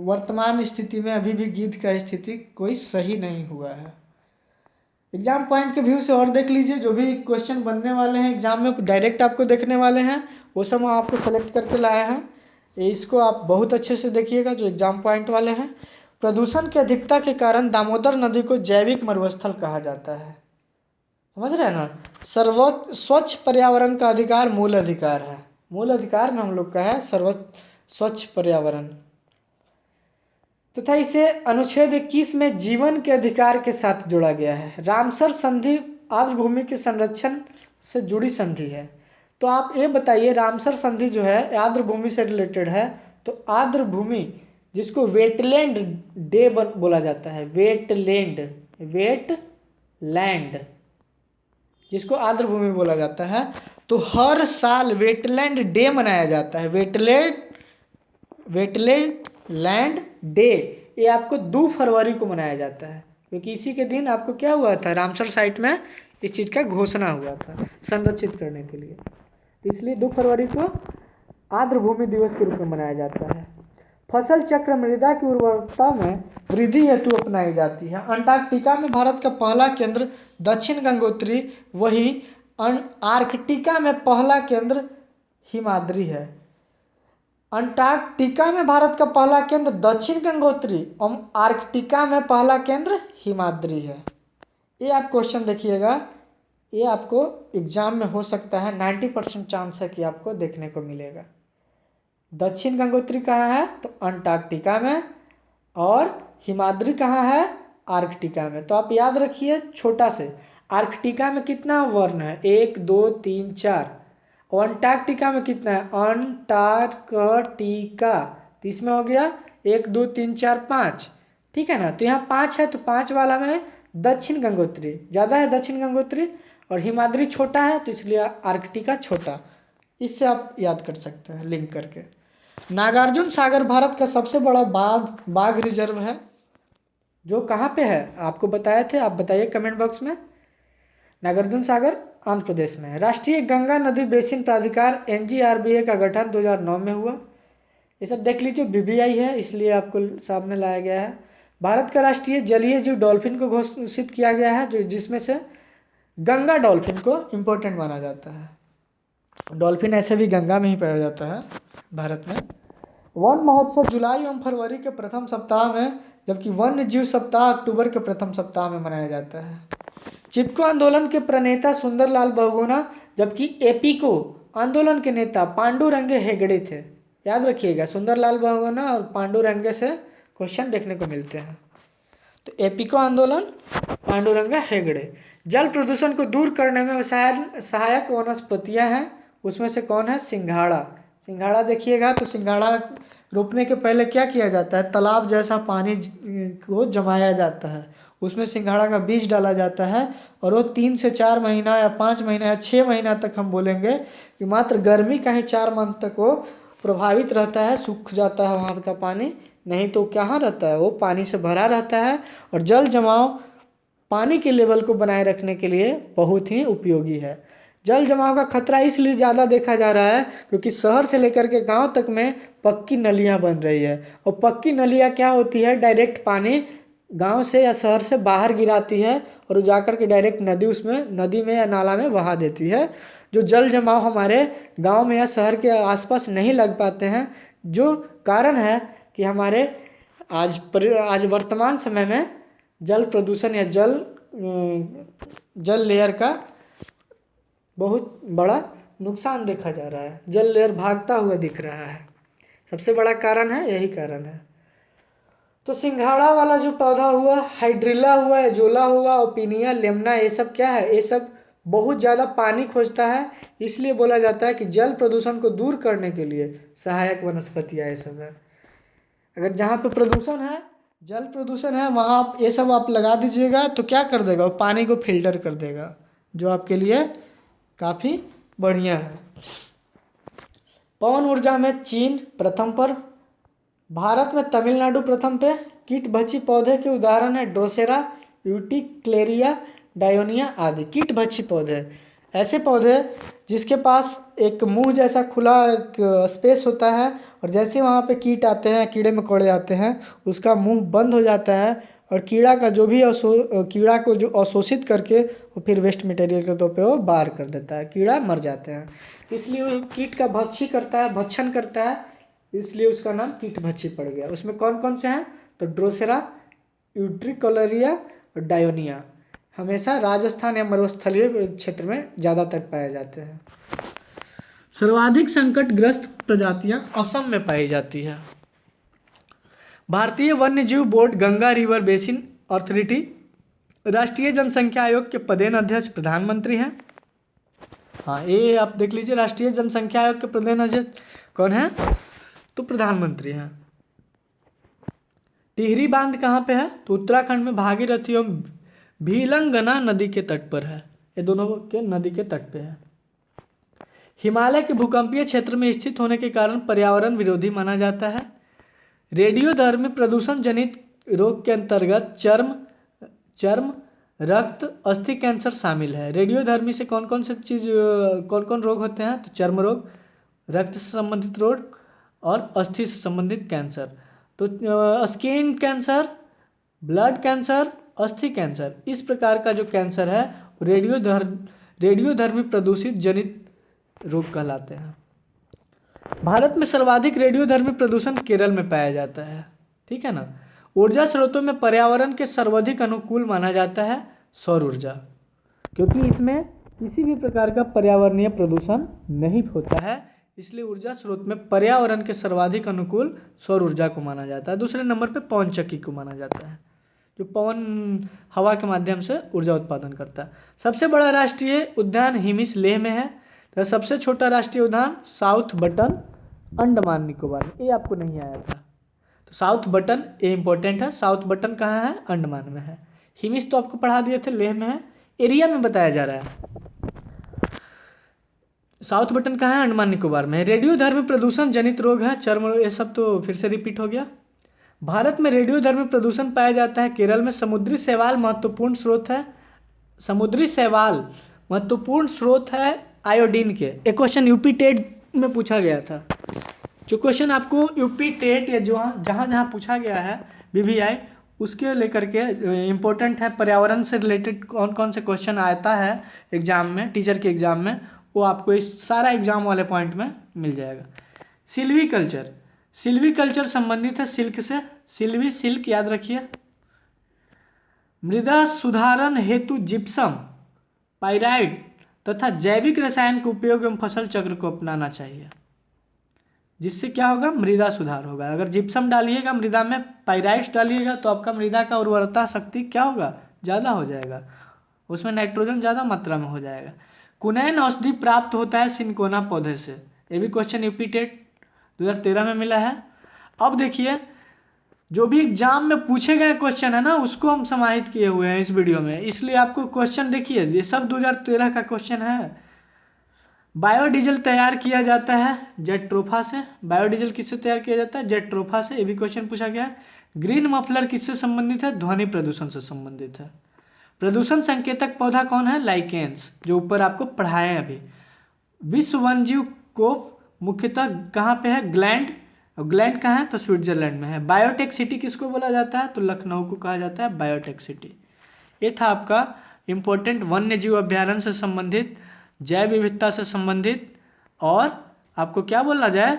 वर्तमान स्थिति में अभी भी गिद्ध का स्थिति कोई सही नहीं हुआ है। एग्जाम पॉइंट के व्यू से और देख लीजिए, जो भी क्वेश्चन बनने वाले हैं एग्जाम में डायरेक्ट आपको देखने वाले हैं, वो सब हम आपको सेलेक्ट करके लाए हैं। इसको आप बहुत अच्छे से देखिएगा जो एग्जाम पॉइंट वाले हैं। प्रदूषण की अधिकता के कारण दामोदर नदी को जैविक मरुस्थल कहा जाता है। समझ रहे हैं ना। सर्वोच्च स्वच्छ पर्यावरण का अधिकार मूल अधिकार है। मूल अधिकार में हम लोग का है सर्वोच्च स्वच्छ पर्यावरण, तथा इसे अनुच्छेद 21 में जीवन के अधिकार के साथ जोड़ा गया है। रामसर संधि आर्द्र भूमि के संरक्षण से जुड़ी संधि है। तो आप ये बताइए, रामसर संधि जो है आर्द्र भूमि से रिलेटेड है, तो आर्द्र भूमि जिसको वेटलैंड डे बोला जाता है, वेटलैंड जिसको आर्द्र भूमि बोला जाता है, तो हर साल वेटलैंड डे मनाया जाता है। वेटलैंड डे ये आपको 2 फरवरी को मनाया जाता है, क्योंकि इसी के दिन आपको क्या हुआ था, रामसर साइट में इस चीज़ का घोषणा हुआ था संरक्षित करने के लिए। तो इसलिए 2 फरवरी को आर्द्र भूमि दिवस के रूप में मनाया जाता है। फसल चक्र मृदा की उर्वरता में वृद्धि हेतु अपनाई जाती है। अंटार्कटिका में भारत का पहला केंद्र दक्षिण गंगोत्री, वहीं आर्कटिका में पहला केंद्र हिमाद्री है। अंटार्कटिका में भारत का पहला केंद्र दक्षिण गंगोत्री और आर्कटिका में पहला केंद्र हिमाद्री है। ये आप क्वेश्चन देखिएगा, ये आपको एग्जाम में हो सकता है, 90% चांस है कि आपको देखने को मिलेगा। दक्षिण गंगोत्री कहाँ है, तो अंटार्कटिका में, और हिमाद्री कहाँ है, आर्कटिका में। तो आप याद रखिए छोटा से, आर्कटिका में कितना वर्ण है, 1 2 3 4, और अंटार्कटिका में कितना है, अंटार्कटिका, तो इसमें हो गया 1 2 3 4 5, ठीक है ना। तो यहाँ 5 है, तो 5 वाला में दक्षिण गंगोत्री ज़्यादा है, दक्षिण गंगोत्री, और हिमाद्री छोटा है, तो इसलिए आर्कटिका छोटा। इससे आप याद कर सकते हैं लिंक करके। नागार्जुन सागर भारत का सबसे बड़ा बाघ रिजर्व है, जो कहाँ पे है, आपको बताए थे, आप बताइए कमेंट बॉक्स में। नागार्जुन सागर आंध्र प्रदेश में है। राष्ट्रीय गंगा नदी बेसिन प्राधिकार NGRBA का गठन 2009 में हुआ। ये सब देख लीजिए, BBI है इसलिए आपको सामने लाया गया है। भारत का राष्ट्रीय जलीय जीव डॉल्फिन को घोषित किया गया है, जो जिसमें से गंगा डॉल्फिन को इम्पोर्टेंट माना जाता है। डॉल्फिन ऐसे भी गंगा में ही पाया जाता है भारत में। वन महोत्सव जुलाई एवं फरवरी के प्रथम सप्ताह में, जबकि वन्य जीव सप्ताह अक्टूबर के प्रथम सप्ताह में मनाया जाता है। चिपको आंदोलन के प्रणेता सुंदरलाल बहुगुणा, जबकि एपीको आंदोलन के नेता पांडुरंगे हेगड़े थे। याद रखिएगा, सुंदरलाल बहुगुणा और पांडुरंगे से क्वेश्चन देखने को मिलते हैं। तो एपीको आंदोलन, पांडुरंगा हेगड़े। जल प्रदूषण को दूर करने में सहायक वनस्पतियां हैं, उसमें से कौन है, सिंघाड़ा। सिंघाड़ा देखिएगा, तो सिंघाड़ा रोपने के पहले क्या किया जाता है, तालाब जैसा पानी को जमाया जाता है, उसमें सिंघाड़ा का बीज डाला जाता है, और वो 3 से 4 महीना या 5 महीना या 6 महीना तक हम बोलेंगे कि मात्र गर्मी का ही 4 मंथ तक वो प्रभावित रहता है, सूख जाता है वहाँ का पानी, नहीं तो कहाँ रहता है, वो पानी से भरा रहता है। और जल जमाव पानी के लेवल को बनाए रखने के लिए बहुत ही उपयोगी है। जल जमाव का खतरा इसलिए ज़्यादा देखा जा रहा है क्योंकि शहर से लेकर के गांव तक में पक्की नलियां बन रही है, और पक्की नलियां क्या होती है, डायरेक्ट पानी गांव से या शहर से बाहर गिराती है और जाकर के डायरेक्ट नदी में या नाला में बहा देती है। जो जल जमाव हमारे गांव में या शहर के आसपास नहीं लग पाते हैं, जो कारण है कि हमारे आज वर्तमान समय में जल प्रदूषण या जल लेयर का बहुत बड़ा नुकसान देखा जा रहा है। जल लेयर भागता हुआ दिख रहा है, सबसे बड़ा कारण है, यही कारण है। तो सिंघाड़ा वाला जो पौधा हुआ, हाइड्रिला हुआ, एजोला हुआ, ओपिनिया, लेमना, ये सब क्या है, ये सब बहुत ज़्यादा पानी खोजता है, इसलिए बोला जाता है कि जल प्रदूषण को दूर करने के लिए सहायक वनस्पतियाँ ये सब है। अगर जहाँ पे प्रदूषण है जल प्रदूषण है वहाँ आप ये सब आप लगा दीजिएगा तो क्या कर देगा, वो पानी को फिल्टर कर देगा, जो आपके लिए काफ़ी बढ़िया है। पवन ऊर्जा में चीन प्रथम पर, भारत में तमिलनाडु प्रथम पे। कीटभक्षी पौधे के उदाहरण है ड्रोसेरा, यूटिक्लेरिया, डायोनिया आदि। कीटभक्षी पौधे ऐसे पौधे जिसके पास एक मुंह जैसा खुला एक स्पेस होता है, और जैसे वहाँ पे कीट आते हैं, कीड़े मकोड़े आते हैं, उसका मुंह बंद हो जाता है और कीड़ा का जो भी कीड़ा को जो अवशोषित करके वो फिर वेस्ट मटेरियल के तौर पे वो बाहर कर देता है, कीड़ा मर जाते हैं। इसलिए वो कीट का भक्षी करता है, भक्षण करता है, इसलिए उसका नाम कीटभक्षी पड़ गया। उसमें कौन कौन से हैं, तो ड्रोसेरा, यूट्रिकोलरिया और डायोनिया हमेशा राजस्थान या मरुस्थलीय क्षेत्र में ज़्यादातर पाए जाते हैं। सर्वाधिक संकटग्रस्त प्रजातियां असम में पाई जाती है। भारतीय वन्यजीव board Ganga river basin authority राष्ट्रीय जनसंख्या आयोग के पदेन अध्यक्ष प्रधानमंत्री हैं। हाँ, ये आप देख लीजिए, राष्ट्रीय जनसंख्या आयोग के प्रदेन अध्यक्ष कौन है, तो प्रधानमंत्री हैं। टिहरी बांध कहाँ पे है, तो उत्तराखंड में भागीरथी एवं भीलंगना नदी के तट पर है, ये दोनों के नदी के तट पे है। हिमालय के भूकंपीय क्षेत्र में स्थित होने के कारण पर्यावरण विरोधी माना जाता है। रेडियोधर्मी प्रदूषण जनित रोग के अंतर्गत चर्म, रक्त, अस्थि कैंसर शामिल है। रेडियोधर्मी से कौन कौन रोग होते हैं, तो चर्म रोग, रक्त से संबंधित रोग और अस्थि से संबंधित कैंसर। तो स्किन कैंसर, ब्लड कैंसर, अस्थि कैंसर, इस प्रकार का जो कैंसर है रेडियोधर्मी प्रदूषित जनित रोग कहलाते हैं। भारत में सर्वाधिक रेडियोधर्मी प्रदूषण केरल में पाया जाता है, ठीक है ना। ऊर्जा स्रोतों में पर्यावरण के सर्वाधिक अनुकूल माना जाता है सौर ऊर्जा, क्योंकि इसमें किसी भी प्रकार का पर्यावरणीय प्रदूषण नहीं होता है, इसलिए ऊर्जा स्रोत में पर्यावरण के सर्वाधिक अनुकूल सौर ऊर्जा को माना जाता है। दूसरे नंबर पे पवन चक्की को माना जाता है, जो पवन हवा के माध्यम से ऊर्जा उत्पादन करता है। सबसे बड़ा राष्ट्रीय उद्यान हिमिस लेह में है। तो सबसे छोटा राष्ट्रीय उद्यान साउथ बटन अंडमान निकोबार में, ये आपको नहीं आया था, तो साउथ बटन ये इंपॉर्टेंट है। साउथ बटन कहाँ है, अंडमान में है। हिमिस तो आपको पढ़ा दिए थे, लेह में है, एरिया में बताया जा रहा है। साउथ बटन कहाँ है, अंडमान निकोबार में। रेडियोधर्मी प्रदूषण जनित रोग है चर्म, ये सब तो फिर से रिपीट हो गया। भारत में रेडियोधर्मी प्रदूषण पाया जाता है केरल में। समुद्री शैवाल महत्वपूर्ण स्रोत है, समुद्री शैवाल महत्वपूर्ण स्रोत है आयोडीन के। एक क्वेश्चन यूपी टेट में पूछा गया था, जो क्वेश्चन आपको यूपी टेट या जो जहाँ जहाँ पूछा गया है बीबीआई, उसके लेकर के इम्पोर्टेंट है। पर्यावरण से रिलेटेड कौन कौन से क्वेश्चन आता है एग्जाम में, टीचर के एग्जाम में, वो आपको इस सारा एग्जाम वाले पॉइंट में मिल जाएगा। सिल्वीकल्चर संबंधित है सिल्क से, सिल्क याद रखिए। मृदा सुधारण हेतु जिप्सम, पाइराइट तथा जैविक रसायन के उपयोग एवं फसल चक्र को अपनाना चाहिए, जिससे क्या होगा, मृदा सुधार होगा। अगर जिप्सम डालिएगा मृदा में, पाइराइट्स डालिएगा, तो आपका मृदा का उर्वरता शक्ति क्या होगा, ज़्यादा हो जाएगा, उसमें नाइट्रोजन ज़्यादा मात्रा में हो जाएगा। कुनैन औषधि प्राप्त होता है सिनकोना पौधे से, ये भी क्वेश्चन यूपी टेट 2013 में मिला है। अब देखिए, जो भी एग्जाम में पूछे गए क्वेश्चन है ना, उसको हम समाहित किए हुए हैं इस वीडियो में, इसलिए आपको क्वेश्चन देखिए, ये सब 2013 का क्वेश्चन है। बायोडीजल तैयार किया जाता है जेट्रोफा से। बायोडीजल किससे तैयार किया जाता है, जेट्रोफा से, ये भी क्वेश्चन पूछा गया है। ग्रीन मफलर किससे संबंधित है, ध्वनि प्रदूषण से संबंधित है। प्रदूषण संकेतक पौधा कौन है, लाइकेंस, जो ऊपर आपको पढ़ाए हैं अभी। विश्व वन्यजीव कोप मुख्यतः कहाँ पे है, ग्लैंड, और ग्लैंड कहाँ है, तो स्विट्जरलैंड में है। बायोटेक सिटी किसको बोला जाता है, तो लखनऊ को कहा जाता है बायोटेक सिटी। ये था आपका इम्पोर्टेंट वन्यजीव अभ्यारण्य से संबंधित, जैव विविधता से संबंधित, और आपको क्या बोला जाए,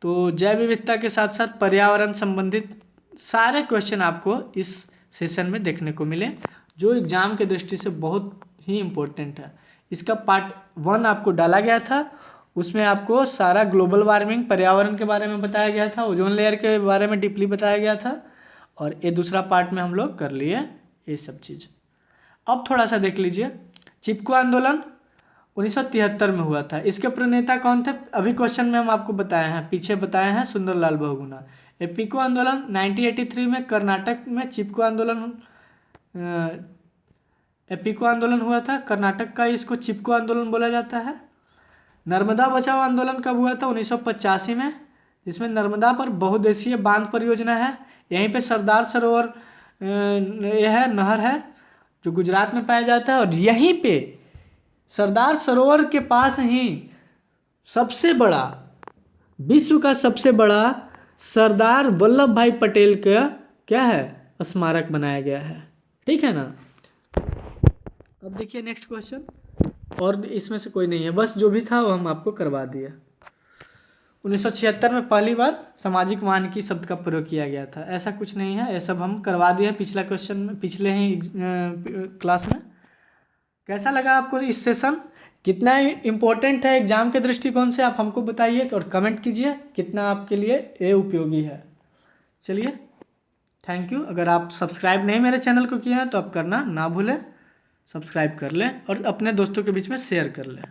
तो जैव विविधता के साथ साथ पर्यावरण संबंधित सारे क्वेश्चन आपको इस सेशन में देखने को मिले, जो एग्जाम के दृष्टि से बहुत ही इम्पोर्टेंट है। इसका पार्ट 1 आपको डाला गया था, उसमें आपको सारा ग्लोबल वार्मिंग, पर्यावरण के बारे में बताया गया था, ओजोन लेयर के बारे में डीपली बताया गया था, और ये दूसरा पार्ट में हम लोग कर लिए ये सब चीज़। अब थोड़ा सा देख लीजिए, चिपको आंदोलन 1973 में हुआ था, इसके प्रणेता कौन थे, अभी क्वेश्चन में हम आपको बताए हैं, पीछे बताए हैं सुंदरलाल बहुगुणा। एपिको आंदोलन 1983 में कर्नाटक में चिपको आंदोलन एपिको आंदोलन हुआ था, कर्नाटक का, इसको चिपको आंदोलन बोला जाता है। नर्मदा बचाओ आंदोलन कब हुआ था? 1985 में, जिसमें नर्मदा पर बहुउद्देशीय बांध परियोजना है। यहीं पे सरदार सरोवर यह है नहर है जो गुजरात में पाया जाता है, और यहीं पे सरदार सरोवर के पास ही सबसे बड़ा, विश्व का सबसे बड़ा सरदार वल्लभ भाई पटेल का क्या है, स्मारक बनाया गया है। ठीक है ना। अब देखिए नेक्स्ट क्वेश्चन, और इसमें से कोई नहीं है, बस जो भी था वो हम आपको करवा दिया। 1976 में पहली बार सामाजिक मानकी शब्द का प्रयोग किया गया था, ऐसा कुछ नहीं है, ये सब हम करवा दिए हैं पिछला क्वेश्चन में, पिछले ही क्लास में। कैसा लगा आपको इस सेशन? कितना इम्पोर्टेंट है एग्जाम के दृष्टिकोण से, आप हमको बताइए और कमेंट कीजिए कितना आपके लिए ये उपयोगी है। चलिए, थैंक यू। अगर आप सब्सक्राइब नहीं मेरे चैनल को किए हैं तो आप करना ना भूलें, सब्सक्राइब कर लें और अपने दोस्तों के बीच में शेयर कर लें।